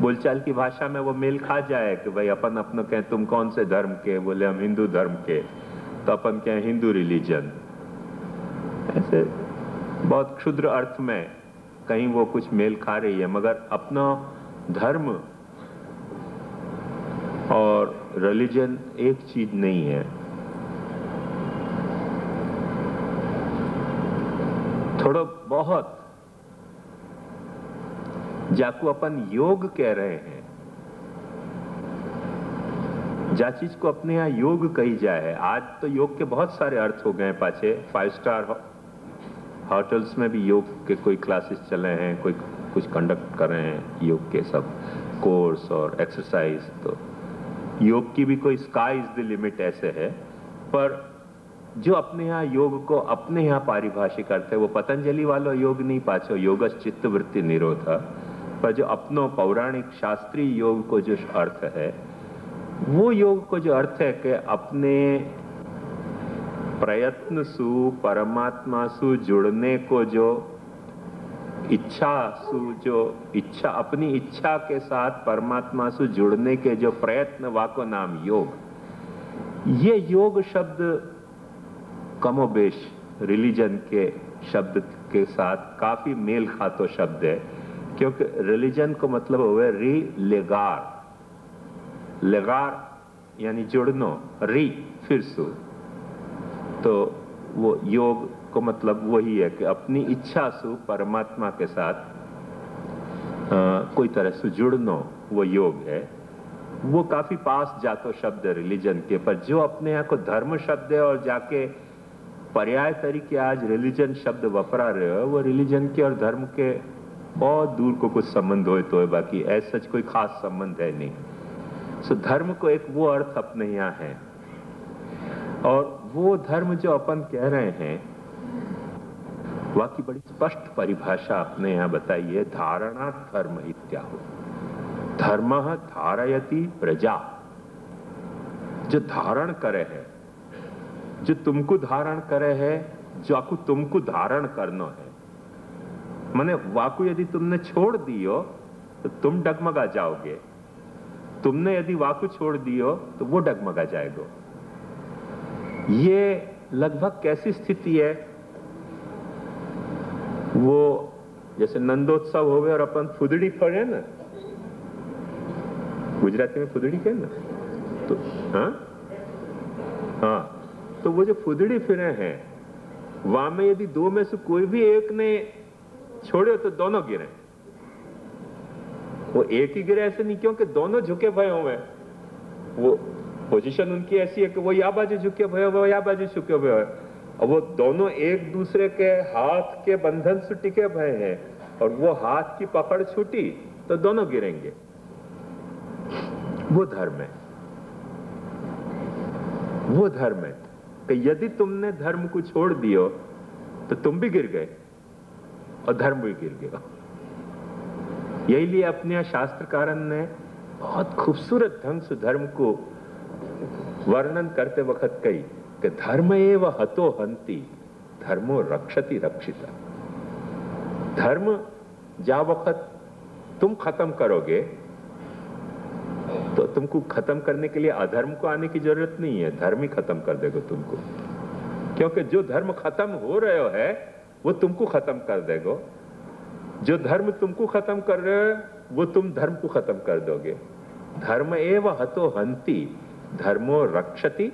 बोलचाल की भाषा में वो मेल खा जाए कि भाई अपन अपना कहें तुम कौन से धर्म के, बोले हम हिंदू धर्म के, तो अपन कहें हिंदू रिलीजन। ऐसे बहुत क्षुद्र अर्थ में कहीं वो कुछ मेल खा रही है, मगर अपना धर्म और रिलीजन एक चीज नहीं है। थोड़ा बहुत जाको अपन योग कह रहे हैं, जा चीज को अपने यहाँ योग कही जाए। आज तो योग के बहुत सारे अर्थ हो गए पाछे। 5 स्टार होटल्स में भी योग के कोई क्लासेस चले हैं, कोई कुछ कंडक्ट कर रहे हैं योग के सब कोर्स और एक्सरसाइज। तो योग की भी कोई स्काई इज द लिमिट ऐसे है। पर जो अपने यहाँ योग को अपने यहाँ पारिभाषिक करते हैं, वो पतंजलि वाला योग नहीं पाछो योगस चित्तवृत्ति निरोधा, पर जो अपनो पौराणिक शास्त्रीय योग को जो अर्थ है, वो योग को जो अर्थ है कि अपने प्रयत्न सु परमात्मा सु जुड़ने को जो इच्छा अपनी इच्छा के साथ परमात्मा से जुड़ने के जो प्रयत्न, वाको नाम योग। ये योग शब्द कमोबेश रिलीजन के शब्द के साथ काफी मेल खातो शब्द है, क्योंकि रिलीजन को मतलब हुआ री लेगार, लेगार यानी जुड़नो, री फिर सु। तो वो योग को मतलब वही है कि अपनी इच्छा से परमात्मा के साथ कोई तरह से जुड़नो, वो योग है। वो काफी पास जातो शब्द है रिलीजन के। पर जो अपने यहाँ को धर्म शब्द है और जाके पर्याय तरीके आज रिलीजन शब्द वपरा रहे हो, वो रिलीजन के और धर्म के बहुत दूर को कुछ संबंध हो तो है, बाकी ऐसा कोई खास संबंध है नहीं। सो धर्म को एक वो अर्थ अपने यहाँ है, और वो धर्म जो अपन कह रहे हैं वाकी बड़ी स्पष्ट परिभाषा अपने यहाँ बताई है। धारणा धर्म इत्याहु, धर्म धारयति प्रजा। जो धारण करे है, जो तुमको धारण करे है, जो आपको तुमको धारण करना है। माने वाकु यदि तुमने छोड़ दियो तो तुम डगमगा जाओगे, तुमने यदि वाकु छोड़ दियो तो वो डगमगा जाएगा। ये लगभग कैसी स्थिति है? वो जैसे नंदोत्सव हो गए और अपन फुदड़ी फरे ना, गुजराती में फुदड़ी कहे ना, तो हाँ, तो वो जो फुदड़ी फिरे हैं, वहां में यदि दो में से कोई भी एक ने छोड़े तो दोनों गिरे। वो एक ही गिरे ऐसे नहीं, क्योंकि दोनों झुके भय हुए। वो पोजीशन उनकी ऐसी है कि वो या बाजू झुके भय हुए, या बाजू झुके भय हुए, और वो दोनों एक दूसरे के हाथ के बंधन से टिके भय है, और वो हाथ की पकड़ छूटी तो दोनों गिरेंगे। वो धर्म है, वो धर्म है कि यदि तुमने धर्म को छोड़ दियो तो तुम भी गिर गए और धर्म भी गिर गया। यही लिए अपने शास्त्रकारन ने बहुत खूबसूरत ढंग से धर्म को वर्णन करते वक्त कही कि धर्म एव हतो हंति धर्मो रक्षति रक्षिता। धर्म जा वक्त तुम खत्म करोगे तो तुमको खत्म करने के लिए अधर्म को आने की जरूरत नहीं है, धर्म ही खत्म कर देगा तुमको। क्योंकि जो धर्म खत्म हो रहे है वो तुमको खत्म कर देगा, जो धर्म तुमको खत्म कर रहे हो वो तुम धर्म को खत्म कर दोगे। धर्म एव हतो हंति धर्मो रक्षति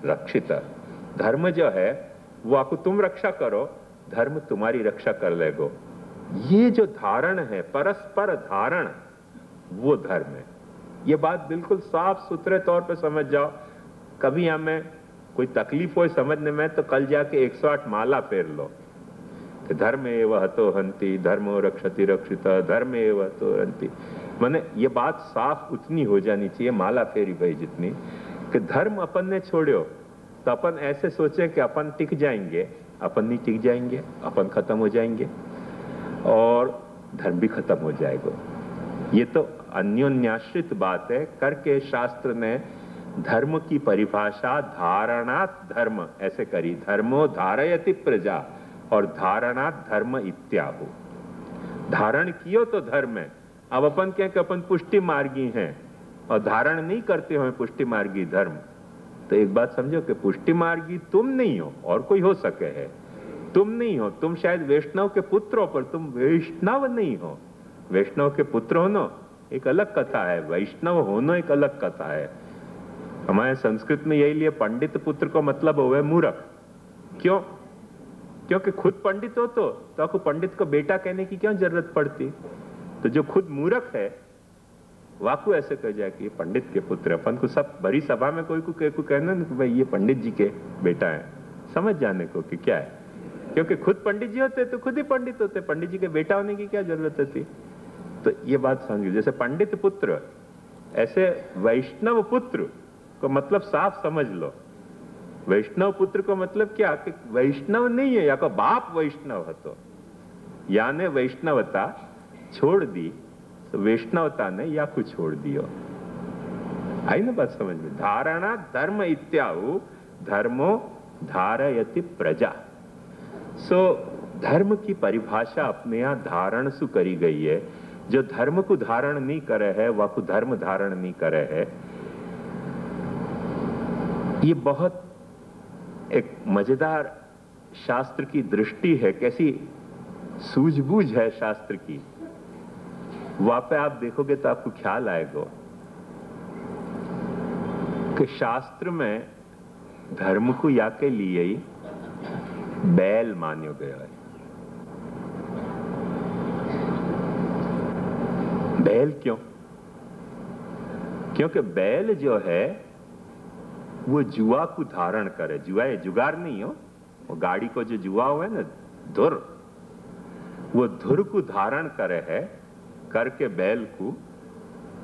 रक्षिता। धर्म जो है वो आपको तुम रक्षा करो, धर्म तुम्हारी रक्षा कर लेगो। ये जो धारण है, परस्पर धारण, वो धर्म है। ये बात बिल्कुल साफ सुथरे तौर पे समझ जाओ। कभी हमें कोई तकलीफ हो समझने में तो कल जाके 108 माला फेर लो कि धर्म एव हतो हंति धर्मो रक्षति रक्षिता, धर्म एव हतो हंति। माने ये बात साफ उतनी हो जानी चाहिए, माला फेरी भाई जितनी, कि धर्म अपन ने छोड़ो तो अपन ऐसे सोचे कि अपन टिक जाएंगे, अपन नहीं टिक जाएंगे, अपन खत्म हो जाएंगे और धर्म भी खत्म हो जाएगा। ये तो अन्योन्याश्रित बात है। करके शास्त्र ने धर्म की परिभाषा धारणात् धर्म ऐसे करी, धर्मो धारयति प्रजा और धारणात् धर्म इत्याहु। धारण कियो तो धर्म है। अब अपन क्या कि अपन पुष्टि मार्गी हैं और धारण नहीं करते हो पुष्टि मार्गी धर्म, तो एक बात समझो कि पुष्टि मार्गी तुम नहीं हो और कोई हो सके है। तुम नहीं हो, तुम शायद वैष्णव के पुत्र हो पर तुम वैष्णव नहीं हो। वैष्णव के पुत्र होनो एक अलग कथा है, वैष्णव होनो एक अलग कथा है। हमारे संस्कृत में यही लिए पंडित पुत्र को मतलब हुआ मूर्ख। क्यों? क्योंकि खुद पंडित हो तो आपको पंडित को बेटा कहने की क्यों जरूरत पड़ती? तो जो खुद मूर्ख है वाकु ऐसे कह जाए कि पंडित के पुत्र। अपन को सब बड़ी सभा में कोई को कहना ना कि भाई ये पंडित जी के बेटा है, समझ जाने को कि क्या है। क्योंकि खुद पंडित जी होते तो खुद ही पंडित होते, पंडित जी के बेटा होने की क्या जरूरत होती? तो ये बात समझिए, जैसे पंडित पुत्र ऐसे वैष्णव पुत्र को मतलब साफ समझ लो। वैष्णव पुत्र को मतलब क्या कि वैष्णव नहीं है, या को बाप वैष्णव हतो, याने वैष्णवता छोड़ दी तो वैष्णवता ने या को छोड़ दियो। आई ना बात समझ में? धारणा धर्म इत्याहु धर्मो धारयति प्रजा। सो धर्म की परिभाषा अपने यहां धारण सु करी गई है। जो धर्म को धारण नहीं करे है वह को धर्म धारण नहीं करे है। ये बहुत एक मजेदार शास्त्र की दृष्टि है, कैसी सूझबूझ है शास्त्र की। वहां पे आप देखोगे तो आपको ख्याल आएगा कि शास्त्र में धर्म को या के लिए ही बैल मान्यो गया है। बैल क्यों? क्योंकि बैल जो है वो जुआ को धारण करे। जुआ ये जुगार नहीं हो, वो गाड़ी को जो जुआ हुआ है ना धुर, वो धुर को धारण करे है, करके बैल को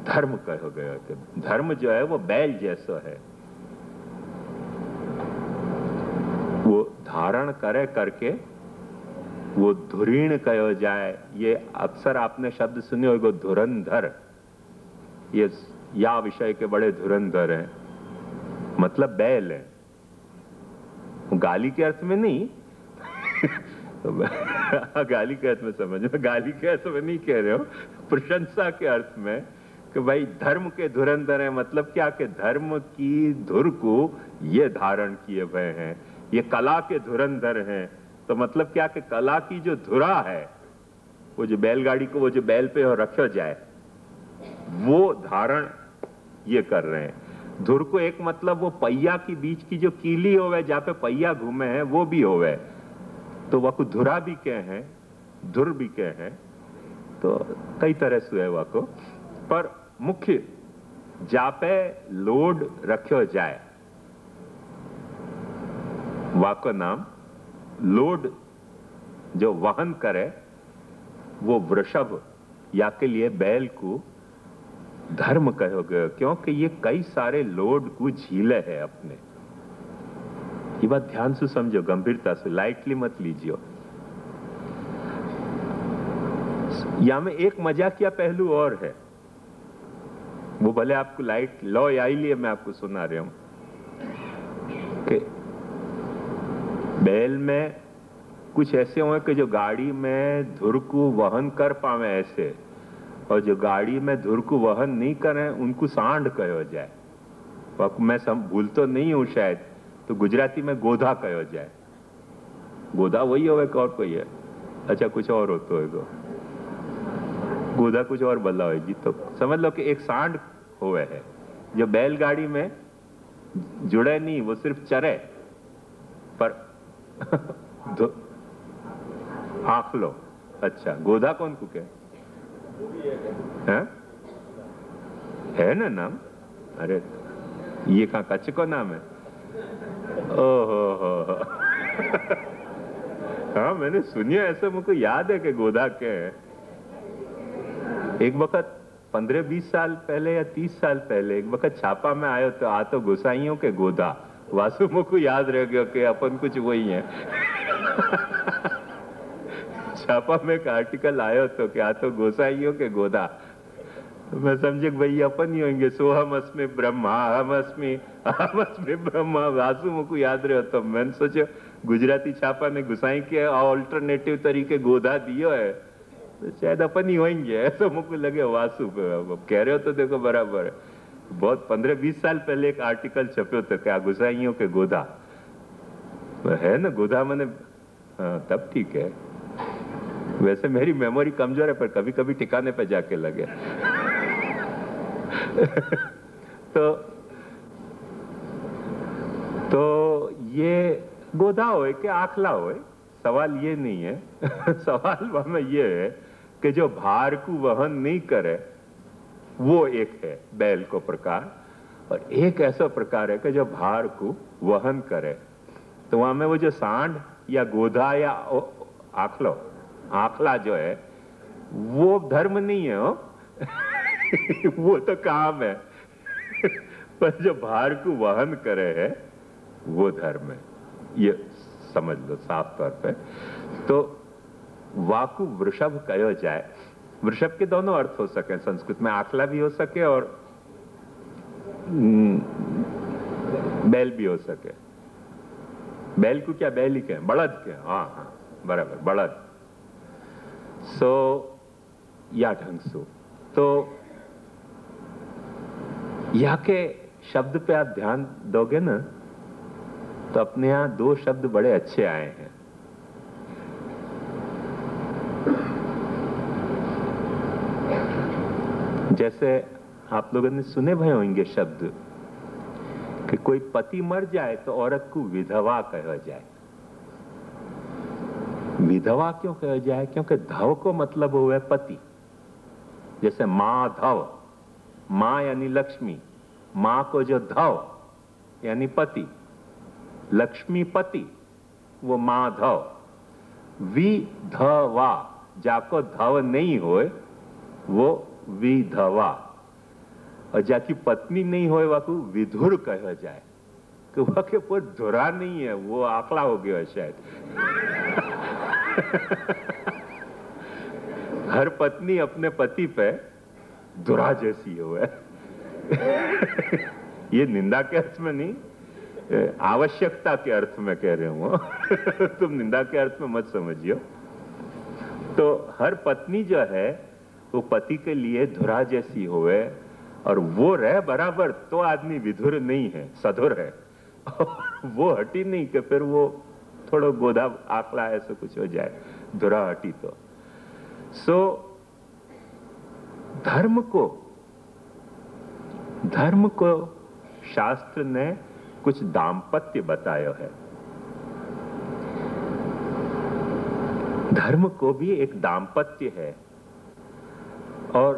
धर्म कहो गया। धर्म जो है वो बैल जैसा है, वो धारण करे करके वो धुरीण कहो जाए। ये अक्सर आपने शब्द सुने होगा धुरंधर, ये या विषय के बड़े धुरंधर हैं, मतलब बैल है। गाली के अर्थ में नहीं गाली के अर्थ में समझो, गाली के अर्थ में नहीं कह रहे हो, प्रशंसा के अर्थ में कि भाई धर्म के धुरंधर है। मतलब क्या कि धर्म की धुर को ये धारण किए हुए हैं। ये कला के धुरंधर हैं, तो मतलब क्या कि कला की जो धुरा है, वो जो बैलगाड़ी को वो जो बैल पे रखा जाए वो धारण ये कर रहे हैं। धुर को एक मतलब वो पहिया की बीच की जो कीली होवे जहां पे पहिया घूमे हैं वो भी होवे, तो वह को धुरा भी कहे हैं, धुर भी कहे हैं, तो कई तरह से है वह को। पर मुख्य जापे लोड रखो जाए वह का नाम लोड जो वहन करे वो वृषभ या के लिए बैल को धर्म कहोगे, क्योंकि ये कई सारे लोड को झीले है अपने। ये बात ध्यान से समझो, गंभीरता से, लाइटली मत लीजिए। यहां में एक मजाकिया पहलू और है, वो भले आपको लाइट लो या लिए मैं आपको सुना रहा हूं कि बैल में कुछ ऐसे हुए कि जो गाड़ी में धुर को वहन कर पावे ऐसे, और जो गाड़ी में धुर को वहन नहीं करें उनको सांड कहो जाए। मैं भूल तो नहीं हूं शायद, तो गुजराती में गोधा कहो जाए। गोधा वही होवे कि और कोई है? अच्छा, कुछ और होता होगा। गोधा कुछ और बदला होगी, तो समझ लो कि एक सांड होवे है जो बैलगाड़ी में जुड़े नहीं, वो सिर्फ चरे पर आंख लो। अच्छा, गोधा कौन को कहे? है ना नाम? अरे ये कहाँ कच्छ को नाम है? ओहो हो। हाँ, मैंने सुनिया ऐसा, मुझको याद है कि गोधा के है। एक वक्त 15-20 साल पहले या 30 साल पहले एक वक्त छापा में आयो तो आ तो गोसाइयों के गोधा। वासु मुझको याद रह गया कि अपन कुछ वही है। छापा में एक आर्टिकल आयो तो क्या तो गोसाइयों के गोधा। तो मैं समझे भाई अपन ही होंगे। सोहम अस्मि ब्रह्मा अहम अस्मि ब्रह्मा। वासु मुझको याद रहे तो मैंने सोचो गुजराती छापा ने गुसाई के ऑल्टरनेटिव तरीके गोधा दियो है, तो शायद अपन ही होंगे ऐसा मुझको लगे। वासु कह रहे हो तो देखो बराबर है। बहुत 15-20 साल पहले एक आर्टिकल छपो था क्या गुसाइयों के गोधा है ना? गोधा मैंने, हाँ तब ठीक है। वैसे मेरी मेमोरी कमजोर है पर कभी कभी ठिकाने पे जाके लगे। तो ये गोधा होए कि आखला होए, सवाल ये नहीं है। सवाल में ये है कि जो भार को वहन नहीं करे वो एक है बैल को प्रकार, और एक ऐसा प्रकार है कि जो भार को वहन करे। तो वहां में वो जो सांड या गोधा या आखला जो है वो धर्म नहीं है हो। वो तो काम है। पर जो भार को वहन करे है वो धर्म है, ये समझ लो साफ तौर पे। तो वाकु वृषभ कहो जाए। वृषभ के दोनों अर्थ हो सके, संस्कृत में आखला भी हो सके और बैल भी हो सके। बैल को क्या बैल ही कहें? बड़द के? हाँ हाँ बराबर, बड़द। सो या ढंग सो। तो यहाँ के शब्द पे आप ध्यान दोगे ना तो अपने यहां दो शब्द बड़े अच्छे आए हैं। जैसे आप लोगों ने सुने भय होंगे शब्द कि कोई पति मर जाए तो औरत को विधवा कहा जाए। विधवा क्यों कहा जाए? क्योंकि धव को मतलब हुआ है पति। जैसे माधव, मां यानी लक्ष्मी, मां को जो धव यानी पति, लक्ष्मी पति, वो माधव। विधवा जाको धव नहीं होए वो विधवा, और जाकी पत्नी नहीं होए वाको विधुर कहा जाए कि वह के पूरा धुरा नहीं है, वो आखला हो गया शायद। हर पत्नी अपने पति पे धुरा जैसी हो है। ये निंदा के अर्थ में नहीं, आवश्यकता के अर्थ में कह रहे हूं। तुम निंदा के अर्थ में मत समझियो। तो हर पत्नी जो है वो पति के लिए धुरा जैसी होवे, और वो रहे बराबर तो आदमी विधुर नहीं है, सधुर है। वो हटी नहीं कि फिर वो थोड़ा गोधा आखला ऐसा कुछ हो जाए, धुरा हटी तो। सो धर्म को शास्त्र ने कुछ दाम्पत्य बताया है। धर्म को भी एक दाम्पत्य है, और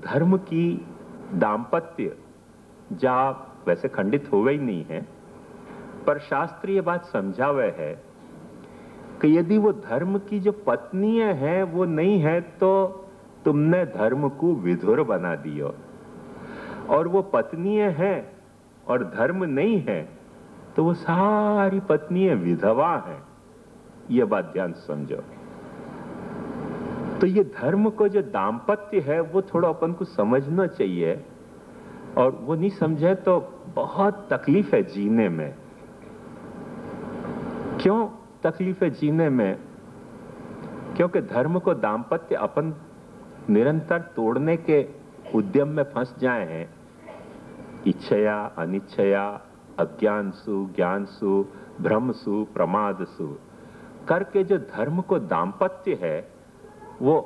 धर्म की दाम्पत्य जा वैसे खंडित हो गई नहीं है, पर शास्त्र ये बात समझावे है कि यदि वो धर्म की जो पत्नियां हैं वो नहीं है तो तुमने धर्म को विधुर बना दियो, और वो पत्नियां हैं और धर्म नहीं है तो वो सारी पत्नियां विधवा हैं। ये बात ध्यान समझो। तो ये धर्म को जो दाम्पत्य है वो थोड़ा अपन को समझना चाहिए, और वो नहीं समझे तो बहुत तकलीफ है जीने में। क्यों तकलीफें जीने में? क्योंकि धर्म को दाम्पत्य अपन निरंतर तोड़ने के उद्यम में फंस जाए हैं। इच्छया, अनिच्छया, अज्ञानसु, ज्ञानसु, भ्रमसु, प्रमादसु करके जो धर्म को दाम्पत्य है वो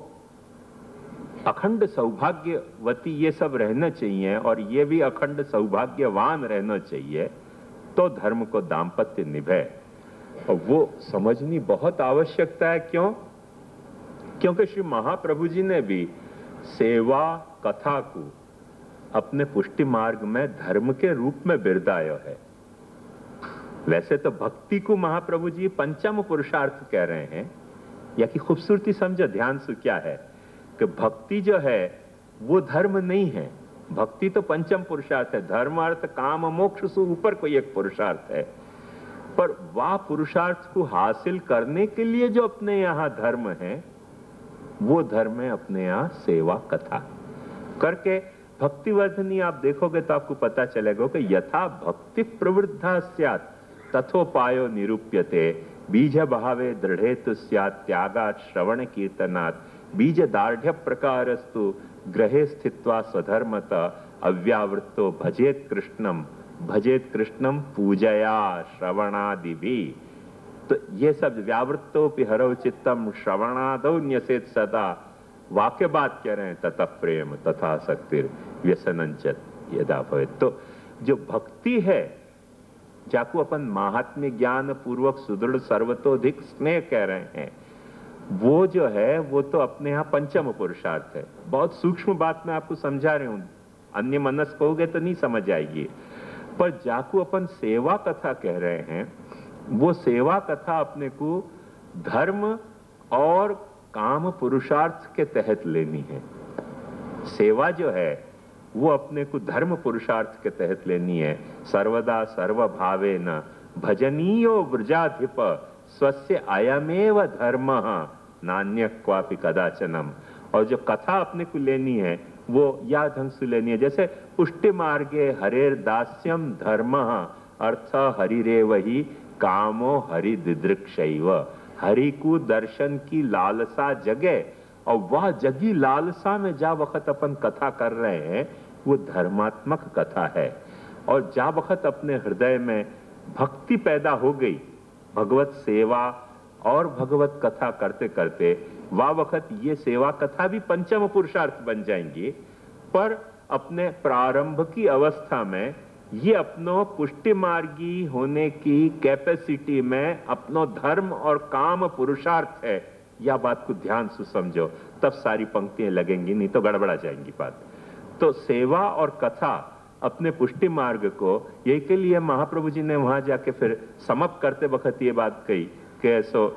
अखंड सौभाग्यवती ये सब रहना चाहिए और ये भी अखंड सौभाग्यवान रहना चाहिए, तो धर्म को दाम्पत्य निभे। और वो समझनी बहुत आवश्यकता है। क्यों? क्योंकि श्री महाप्रभु जी ने भी सेवा कथा को अपने पुष्टि मार्ग में धर्म के रूप में बिरदाया है। वैसे तो भक्ति को महाप्रभु जी पंचम पुरुषार्थ कह रहे हैं। या की खूबसूरती समझो, ध्यान से क्या है कि भक्ति जो है वो धर्म नहीं है। भक्ति तो पंचम पुरुषार्थ है। धर्म, अर्थ, काम, मोक्ष से ऊपर कोई एक पुरुषार्थ है। पर वह पुरुषार्थ को हासिल करने के लिए जो अपने यहां धर्म है वो धर्म है अपने यहां सेवा कथा करके। भक्तिवर्धनी आप देखोगे तो आपको पता चलेगा कि यथा भक्ति प्रवृद्धा स्यात् तथोपायो निरूप्यते, बीज भावे दृढ़ेतु स्यात् त्यागात् श्रवण कीर्तनात्, बीज दार्ढ्य प्रकारस्तु ग्रहे स्थित्वा स्वधर्मत अव्यावृत्तो भजेत कृष्णम पूजया श्रवणादि भी। तो ये सब व्यावृत्तोपि हरौ चित्तम श्रवणादौ न्यसेत सदा, वाक्य बात कह रहे हैं। तथा प्रेम तथा शक्तिर व्यसनंचत यदा भवेत्। तो जो भक्ति है जाको अपन महात्म्य ज्ञान पूर्वक सुदृढ़ सर्वतोधिक स्नेह कह रहे हैं, वो जो है वो तो अपने यहां पंचम पुरुषार्थ है। बहुत सूक्ष्म बात मैं आपको समझा रही हूं, अन्य मनस कहोगे तो नहीं समझ आएगी। पर जाको अपन सेवा कथा कह रहे हैं, वो सेवा कथा अपने को धर्म और काम पुरुषार्थ के तहत लेनी है। सेवा जो है वो अपने को धर्म पुरुषार्थ के तहत लेनी है। सर्वदा सर्वभावेन भजनीयो व्रजाधिप स्वस्य अयमेव धर्मः नान्य क्वापि कदाचनम। और जो कथा अपने को लेनी है वो या ढंग से लेनी है, जैसे पुष्टि मार्गे हरेर दास्यम धर्मः अर्थ हरिरेवहि कामो हरि दिदृक्षैव। हरि को दर्शन की लालसा जगे और वह जगी लालसा में जा वक्त अपन कथा कर रहे हैं वो धर्मात्मक कथा है। और जा वक्त अपने हृदय में भक्ति पैदा हो गई भगवत सेवा और भगवत कथा करते करते, वह वक्त ये सेवा कथा भी पंचम पुरुषार्थ बन जाएंगी। पर अपने प्रारंभ की अवस्था में ये अपनो पुष्टि मार्गी होने की कैपेसिटी में अपनो धर्म और काम पुरुषार्थ है। यह बात को ध्यान से समझो, तब सारी पंक्तियां लगेंगी, नहीं तो गड़बड़ा जाएंगी बात। तो सेवा और कथा अपने पुष्टि मार्ग को, यही के लिए महाप्रभु जी ने वहां जाके फिर समाप्त करते वक्त ये बात कही कि ऐसो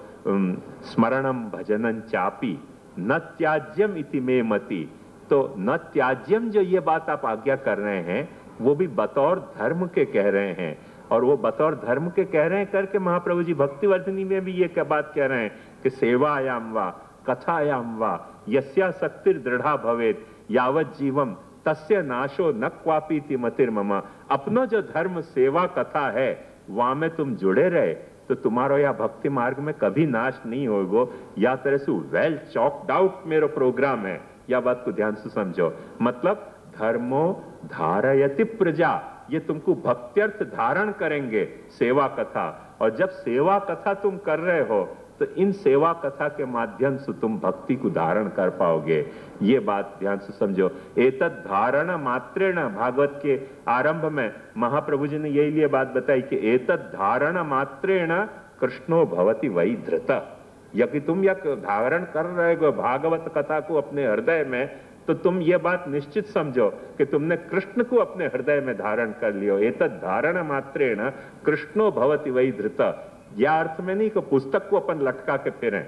स्मरणम भजनम चापी न त्याज्यम इति मे मति। तो न त्याज्यम जो ये बात आप आज्ञा कर रहे हैं वो भी बतौर धर्म के कह रहे हैं। और वो बतौर धर्म के कह रहे हैं करके महाप्रभु जी भक्तिवर्धनी में भी ये क्या बात कह रहे हैं कि सेवायाम वा कथायाम वा यस्या शक्तिर दृढ़ा भवेत यावत जीवम तस्य नाशो न क्वापीति मतिर्मम। अपनो जो धर्म सेवा कथा है वहां में तुम जुड़े रहे तो तुम्हारो या भक्ति मार्ग में कभी नाश नहीं होगो। या तरह से वेल चॉक्ड आउट मेरा प्रोग्राम है, या बात को ध्यान से समझो। मतलब धर्मो धारयति प्रजा, ये तुमको भक्त्यर्थ धारण करेंगे सेवा कथा। और जब सेवा कथा तुम कर रहे हो तो इन सेवा कथा के माध्यम से तुम भक्ति को धारण कर पाओगे। ये बात ध्यान से समझो। एतत् धारण मात्रेण, भागवत के आरंभ में महाप्रभु जी ने यही लिए बात बताई कि एतत् धारण मात्रेण कृष्णो भवति वै धृत। यदि तुम यह धारण कर रहे हो भागवत कथा को अपने हृदय में, तो तुम ये बात निश्चित समझो कि तुमने कृष्ण को अपने हृदय में धारण कर लियो। एतत् धारण मात्रेण कृष्णो भवति वै धृत। यह अर्थ में नहीं कि पुस्तक को अपन लटका के फिरें,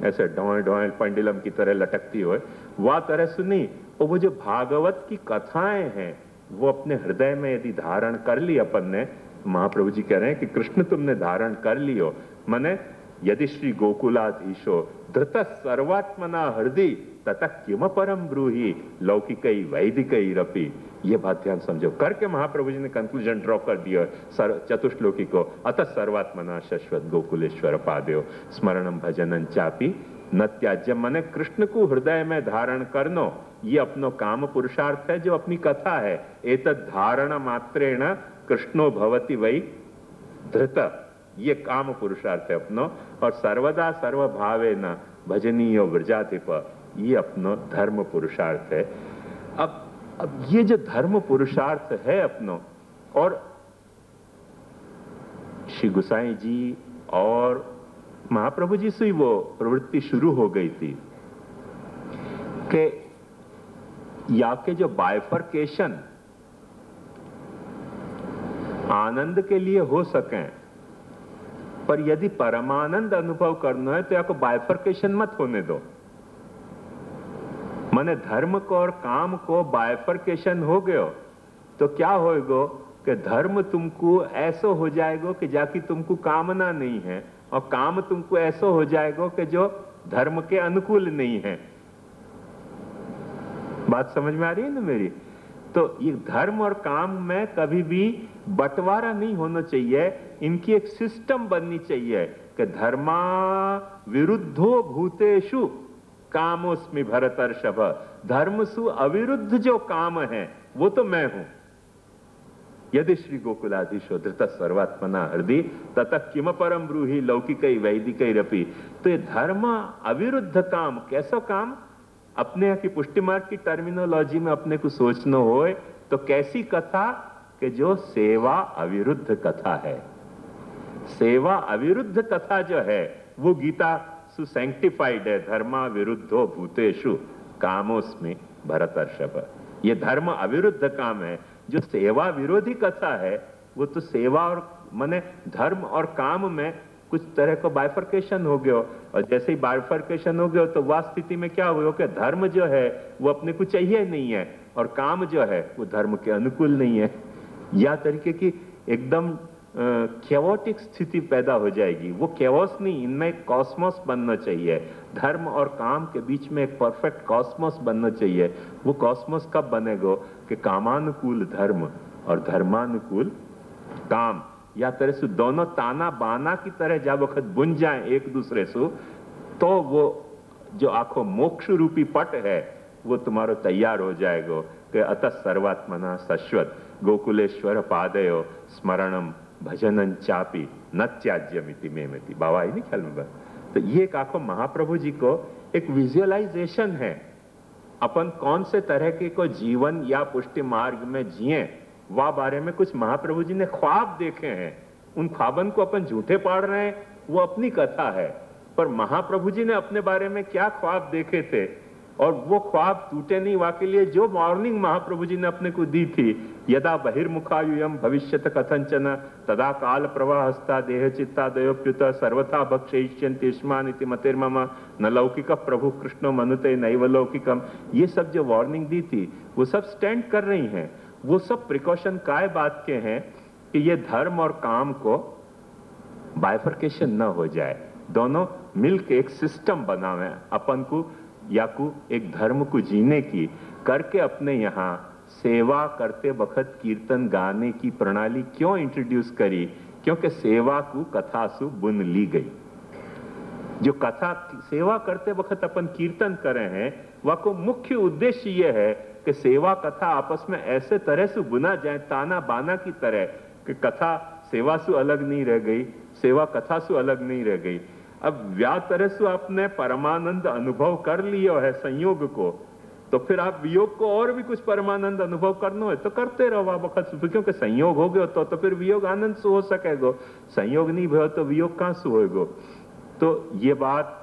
ऐसे ढोए ढोए पेंडुलम की तरह लटकती हो, वह तरह से नहीं। और वो जो भागवत की कथाएं हैं वो अपने हृदय में यदि धारण कर ली अपन ने, महाप्रभु जी कह रहे हैं कि कृष्ण तुमने धारण कर लियो, माने यदि श्री गोकुलाधीशो धृत सर्वात्मना हृदय ततः किम परम ब्रूहि लौकिकई वैदिकई रपि। ये बात ध्यान समझो। करके महाप्रभु जी ने कंक्लूजन ड्रॉ कर दिया चतुश्लोकी को। अतः सर्वात्मना शश्वत गोकुलेश्वर पादेव स्मरणम भजनन चापी न त्याज्य। मने कृष्ण को हृदय में धारण करनो, ये अपनो काम पुरुषार्थ है जो अपनी कथा है। एतद धारण मात्रेण कृष्णो भवति वै धृत, ये काम पुरुषार्थ है अपनो। और सर्वदा सर्वभावे न भजनीय व्रजाधिप, ये अपनो धर्म पुरुषार्थ है। अब ये जो धर्म पुरुषार्थ है अपनो, और श्री गोसाई जी और महाप्रभु जी से वो प्रवृत्ति शुरू हो गई थी कि या के जो बाइफर्केशन आनंद के लिए हो सकें, पर यदि परमानंद अनुभव करना है तो या को बाइफर्केशन मत होने दो। माने धर्म को और काम को बाइफर्केशन हो गयो तो क्या होएगो कि धर्म तुमको ऐसो हो जाएगो कि जाकि तुमको कामना नहीं है, और काम तुमको ऐसो हो जाएगो कि जो धर्म के अनुकूल नहीं है। बात समझ में आ रही है ना मेरी? तो ये धर्म और काम में कभी भी बंटवारा नहीं होना चाहिए, इनकी एक सिस्टम बननी चाहिए कि धर्मा विरुद्धो भूतेषु कामोस्मि भरतर्षभ। धर्म सु अविरुद्ध जो काम है वो तो मैं हूं। यदि श्री गोकुलाधीशो धृत सर्वात्मना हृदय ततः किम परम ब्रूहि लौकिकई वैदिकई रपि। तो ये धर्म अविरुद्ध काम, कैसा काम? अपने यहाँ की पुष्टि मार्ग की टर्मिनोलॉजी में अपने को सोचना हो तो कैसी कथा कि जो सेवा अविरुद्ध कथा है। सेवा अविरुद्ध कथा जो है वो गीता सु सैंक्टिफाइड है। धर्मा विरुद्धो भूतेषु कामोस्मि भरतर्षभ। ये धर्म अविरुद्ध काम है। जो सेवा विरोधी कथा है वो तो सेवा और माने धर्म और काम में कुछ तरह का बाइफर्केशन हो गया, और जैसे ही बाइफर्केशन हो गया तो वह स्थिति में क्या हुआ कि धर्म जो है वो अपने को चाहिए नहीं है, और काम जो है वो धर्म के अनुकूल नहीं है। या तरीके की एकदम कैओटिक स्थिति पैदा हो जाएगी। वो कैओस नहीं, इनमें एक कॉस्मोस बनना चाहिए। धर्म और काम के बीच में एक परफेक्ट कॉस्मोस बनना चाहिए। वो कॉस्मोस कब बनेगा कि कामानुकूल धर्म और धर्मानुकूल काम, या तरह से दोनों ताना बाना की तरह जब वक्त बुन जाए एक दूसरे से, तो वो जो आखो मोक्ष रूपी पट है वो तुम्हारो तैयार हो जाएगा कि अतः सर्वात्मना शश्वत गोकुलेश्वर पादयो स्मरणम भजनन चापी न त्याज्यमिति मेमति। बाबा ही नहीं ख्याल में। तो ये एक आखो महाप्रभु जी को एक विजुअलाइजेशन है अपन कौन से तरह के को जीवन या पुष्टि मार्ग में जिए, वह बारे में कुछ महाप्रभु जी ने ख्वाब देखे हैं। उन ख्वाबन को अपन झूठे पाड़ रहे हैं, वो अपनी कथा है। पर महाप्रभु जी ने अपने बारे में क्या ख्वाब देखे थे, और वो ख्वाब टूटे नहीं। वाके लिए जो वार्निंग महाप्रभु जी ने अपने को दी थी, यदा बहिर्मुखायुयम भविष्यत कथंचन तदा काल प्रवाहस्ता देह चित्तादयोप्युत सर्वथा भक्षयिष्यन्ति इति मतिर्मम न लौकिक प्रभु कृष्णो मनुते नैव लौकिकम। ये सब जो वार्निंग दी थी वो सब स्टैंड कर रही हैं। वो सब प्रिकॉशन काय बात के हैं कि ये धर्म और काम को बाइफर्केशन न हो जाए, दोनों मिलके एक सिस्टम बनावे अपन को, या को एक धर्म को जीने की करके। अपने यहाँ सेवा करते वक्त कीर्तन गाने की प्रणाली क्यों इंट्रोड्यूस करी? क्योंकि सेवा को कथा सु बुन ली गई। जो कथा सेवा करते वक्त अपन कीर्तन करे हैं, वह को मुख्य उद्देश्य यह है कि सेवा कथा आपस में ऐसे तरह से बुना जाए, ताना बाना की तरह, कि कथा सेवा से अलग नहीं रह गई, सेवा कथा से अलग नहीं रह गई। अब व्या तरह से आपने परमानंद अनुभव कर लिया है संयोग को, तो फिर आप वियोग को और भी कुछ परमानंद अनुभव करना है तो करते रहो वक्त, क्योंकि संयोग हो गया तो फिर वियोग आनंद से हो सकेगा। संयोग नहीं भयो तो वियोग कहां से होएगो? तो ये बात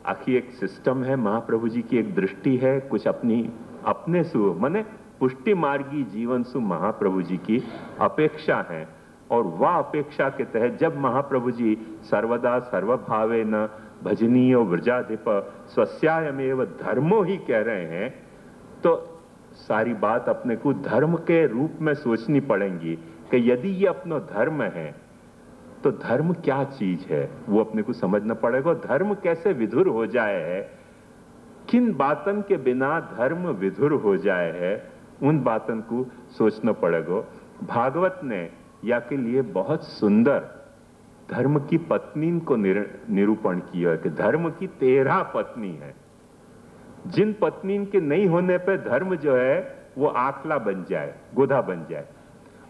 आखिर एक सिस्टम है, महाप्रभु जी की एक दृष्टि है, कुछ अपने सु माने पुष्टि मार्गी जीवन सु महाप्रभु जी की अपेक्षा है। और वह अपेक्षा के तहत जब महाप्रभु जी सर्वदा सर्वभावे न भजनीय व्रजाधिप स्वस्यायमेव धर्मो ही कह रहे हैं, तो सारी बात अपने को धर्म के रूप में सोचनी पड़ेगी कि यदि ये अपना धर्म है तो धर्म क्या चीज है वो अपने को समझना पड़ेगा। धर्म कैसे विधुर हो जाए है, किन बातन के बिना धर्म विधुर हो जाए है, उन बातन को सोचना पड़ेगा। भागवत ने या के लिए बहुत सुंदर धर्म की पत्नी को निरूपण किया है कि धर्म की 13 पत्नी है, जिन पत्नी के नहीं होने पे धर्म जो है वो आखला बन जाए, गोधा बन जाए,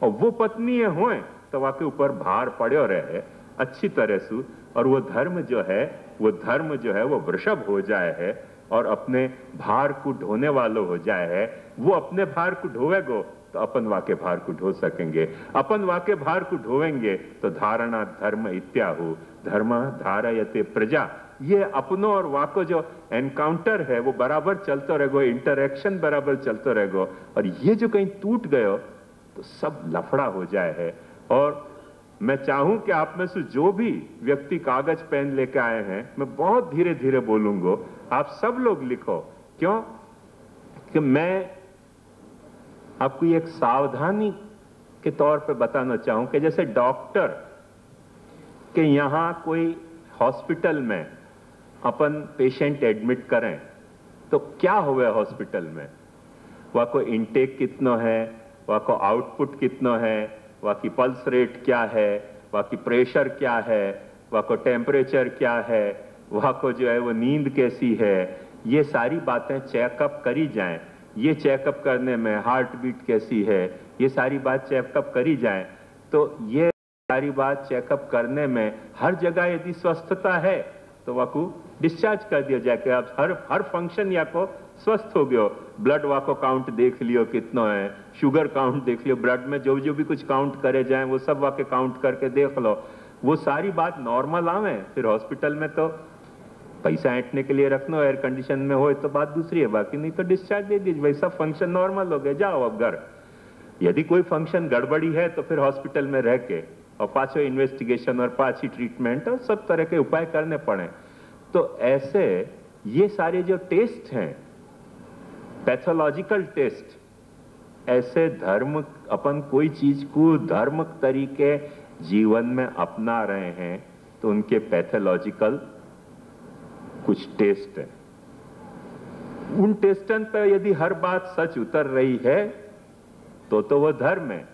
और वो पत्नी हो तो वाके ऊपर भार पड़े रहे अच्छी तरह से, और वो धर्म जो है वो वृषभ हो जाए है और अपने भार को ढोने वालों हो जाए है। वो अपने भार को ढोएगो तो अपन वाके भार को ढो सकेंगे, अपन वाके भार को ढोएंगे तो धारणा धर्म इत्याहु धर्म धारयते प्रजा। ये अपनों और वाको जो एनकाउंटर है वो बराबर चलते रहेगो, इंटरेक्शन बराबर चलते रहेगो, और ये जो कहीं टूट गयो तो सब लफड़ा हो जाए है। और मैं चाहूं कि आप में से जो भी व्यक्ति कागज पेन लेके आए हैं, मैं बहुत धीरे धीरे बोलूंगा, आप सब लोग लिखो। क्यों कि मैं आपको एक सावधानी के तौर पे बताना चाहूं कि जैसे डॉक्टर के यहां कोई हॉस्पिटल में अपन पेशेंट एडमिट करें तो क्या हुआ हॉस्पिटल में, वह को इनटेक कितना है, वह को आउटपुट कितना है, वह की पल्स रेट क्या है, वह की प्रेशर क्या है, वह को टेम्परेचर क्या है, वह को जो है वो नींद कैसी है, ये सारी बातें चेकअप करी जाएं। ये चेकअप करने में हार्ट बीट कैसी है, ये सारी बात चेकअप करी जाए। तो ये सारी बात चेकअप करने में हर जगह यदि स्वस्थता है तो वह को डिस्चार्ज कर दिया जाए कि आप हर फंक्शन या को स्वस्थ हो गयो। ब्लड वाको काउंट देख लियो कितना है, शुगर काउंट देख लियो, ब्लड में जो जो भी कुछ काउंट करे जाए वो सब वाके काउंट करके देख लो, वो सारी बात नॉर्मल आवे। फिर हॉस्पिटल में तो पैसा ऐंठने के लिए रखना, एयर कंडीशन में हो तो बात दूसरी है, बाकी नहीं तो डिस्चार्ज दे दीजिए, भाई सब फंक्शन नॉर्मल हो गए, जाओ अब घर। यदि कोई फंक्शन गड़बड़ी है तो फिर हॉस्पिटल में रह के और पांचों इन्वेस्टिगेशन और पांच ही ट्रीटमेंट और सब तरह के उपाय करने पड़े। तो ऐसे ये सारे जो टेस्ट हैं, पैथोलॉजिकल टेस्ट, ऐसे धर्म अपन कोई चीज को धर्म तरीके जीवन में अपना रहे हैं तो उनके पैथोलॉजिकल कुछ टेस्ट है। उन टेस्टन पर यदि हर बात सच उतर रही है तो वो धर्म है,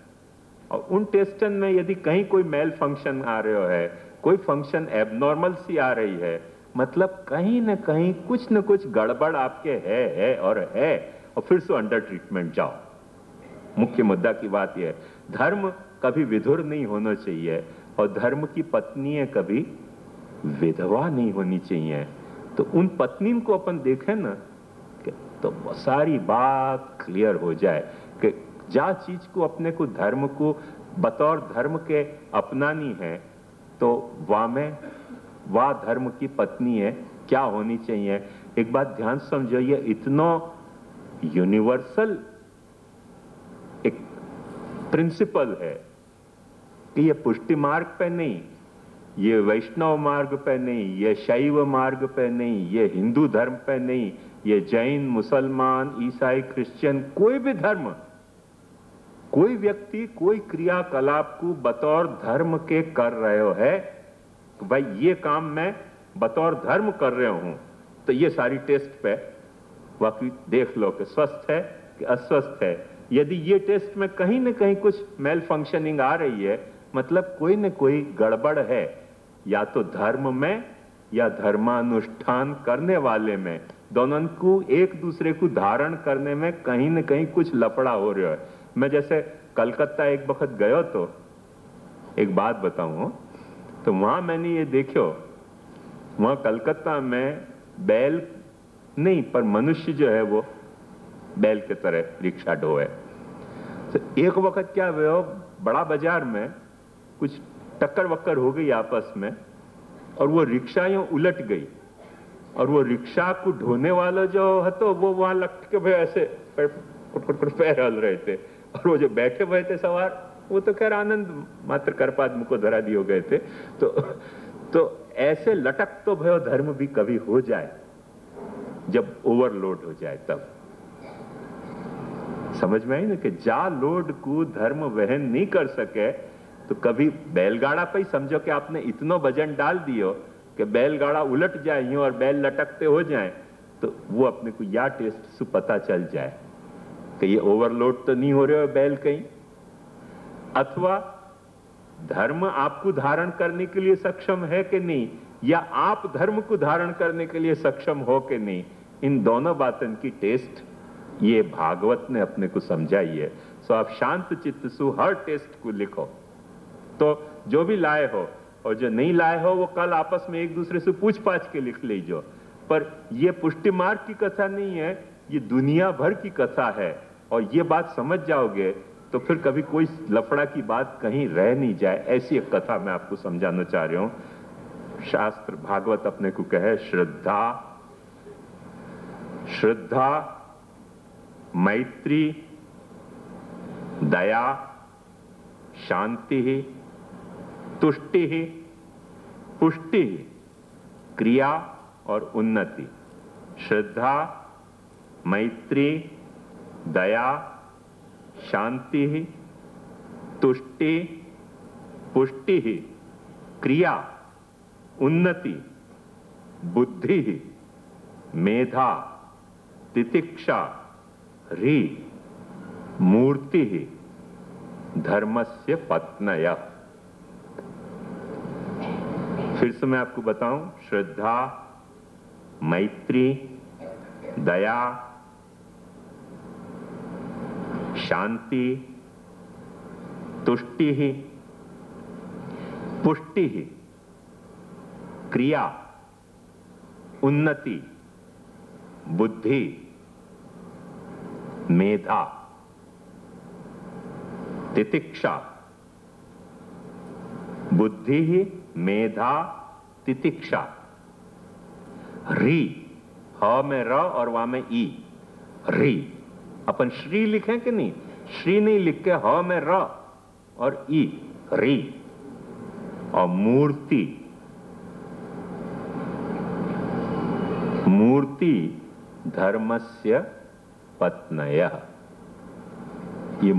और उन टेस्टन में यदि कहीं कोई मेल फंक्शन आ रहा है, कोई फंक्शन एबनॉर्मल सी आ रही है, मतलब कहीं ना कहीं कुछ न कुछ गड़बड़ आपके है और फिर से अंडर ट्रीटमेंट जाओ। मुख्य मुद्दा की बात यह है, धर्म कभी विधुर नहीं होना चाहिए और धर्म की पत्नियां कभी विधवा नहीं होनी चाहिए। तो उन पत्नी को अपन देखें ना तो सारी बात क्लियर हो जाए कि जा चीज को अपने को धर्म को बतौर धर्म के अपनानी है तो वाह धर्म की पत्नी है क्या होनी चाहिए। एक बात ध्यान समझो, ये इतना यूनिवर्सल एक प्रिंसिपल है कि ये पुष्टि मार्ग पे नहीं, ये वैष्णव मार्ग पे नहीं, ये शैव मार्ग पे नहीं, ये हिंदू धर्म पे नहीं, ये जैन मुसलमान ईसाई क्रिश्चियन कोई भी धर्म, कोई व्यक्ति कोई क्रियाकलाप को बतौर धर्म के कर रहे हो है, तो भाई ये काम मैं बतौर धर्म कर रहे हूं, तो ये सारी टेस्ट पे वाकई देख लो कि स्वस्थ है कि अस्वस्थ है। यदि ये टेस्ट में कहीं ना कहीं कुछ मेल फंक्शनिंग आ रही है, मतलब कोई न कोई गड़बड़ है, या तो धर्म में या धर्मानुष्ठान करने वाले में, दोनों को एक दूसरे को धारण करने में कहीं न कहीं कुछ लफड़ा हो रहा है। मैं जैसे कलकत्ता एक वक्त गयो तो एक बात बताऊं, तो वहां मैंने ये देखो, वहां कलकत्ता में बैल नहीं पर मनुष्य जो है वो बैल के तरह रिक्शा ढोए। तो एक वक्त क्या हुआ, बड़ा बाजार में कुछ टक्कर वक्कर हो गई आपस में और वो रिक्शा यूं उलट गई, और वो रिक्शा को ढोने वाला जो है तो वो वहां लट के भाई ऐसे पैर हल रहे थे, और वो जो बैठे हुए थे सवार वो तो खैर आनंद मात्र करपाद मुको धरा दिए गए थे। तो ऐसे लटक तो भयो धर्म भी कभी हो जाए जब ओवरलोड हो जाए, तब समझ में आई ना कि जा लोड को धर्म वहन नहीं कर सके तो कभी बैलगाड़ा पे ही समझो कि आपने इतना वजन डाल दियो कि बैलगाड़ा उलट जाए यूं और बैल लटकते हो जाए, तो वो अपने को या टेस्ट से पता चल जाए कि ये ओवरलोड तो नहीं हो रहे हो बैल कहीं। अथवा धर्म आपको धारण करने के लिए सक्षम है कि नहीं, या आप धर्म को धारण करने के लिए सक्षम हो कि नहीं, इन दोनों बातों की टेस्ट ये भागवत ने अपने को समझाई है। सो आप शांत चित्त से हर टेस्ट को लिखो, तो जो भी लाए हो और जो नहीं लाए हो वो कल आपस में एक दूसरे से पूछ पाछ के लिख लीजो। पर ये पुष्टि मार्ग की कथा नहीं है, ये दुनिया भर की कथा है, और ये बात समझ जाओगे तो फिर कभी कोई लफड़ा की बात कहीं रह नहीं जाए। ऐसी एक कथा मैं आपको समझाना चाह रहा हूं। शास्त्र भागवत अपने को कहे श्रद्धा, श्रद्धा, मैत्री, दया, शांति, तुष्टि, पुष्टि, क्रिया और उन्नति। श्रद्धा, मैत्री, दया, शांति, तुष्टि, पुष्टि, क्रिया, उन्नति, बुद्धि, मेधा, तितिक्षा, ह्री, मूर्ति, धर्मस्य पत्नयः। फिर से मैं आपको बताऊं, श्रद्धा, मैत्री, दया, शांति, तुष्टि, पुष्टि, क्रिया, उन्नति, बुद्धि, मेधा, तितिक्षा। बुद्धि, मेधा, तितिक्षा। री, ह में र और वा में ई, री। अपन श्री लिखें कि नहीं, श्री नहीं लिख के ह में र और ई, री। और मूर्ति, मूर्ति धर्मस्य पत्नयः। ये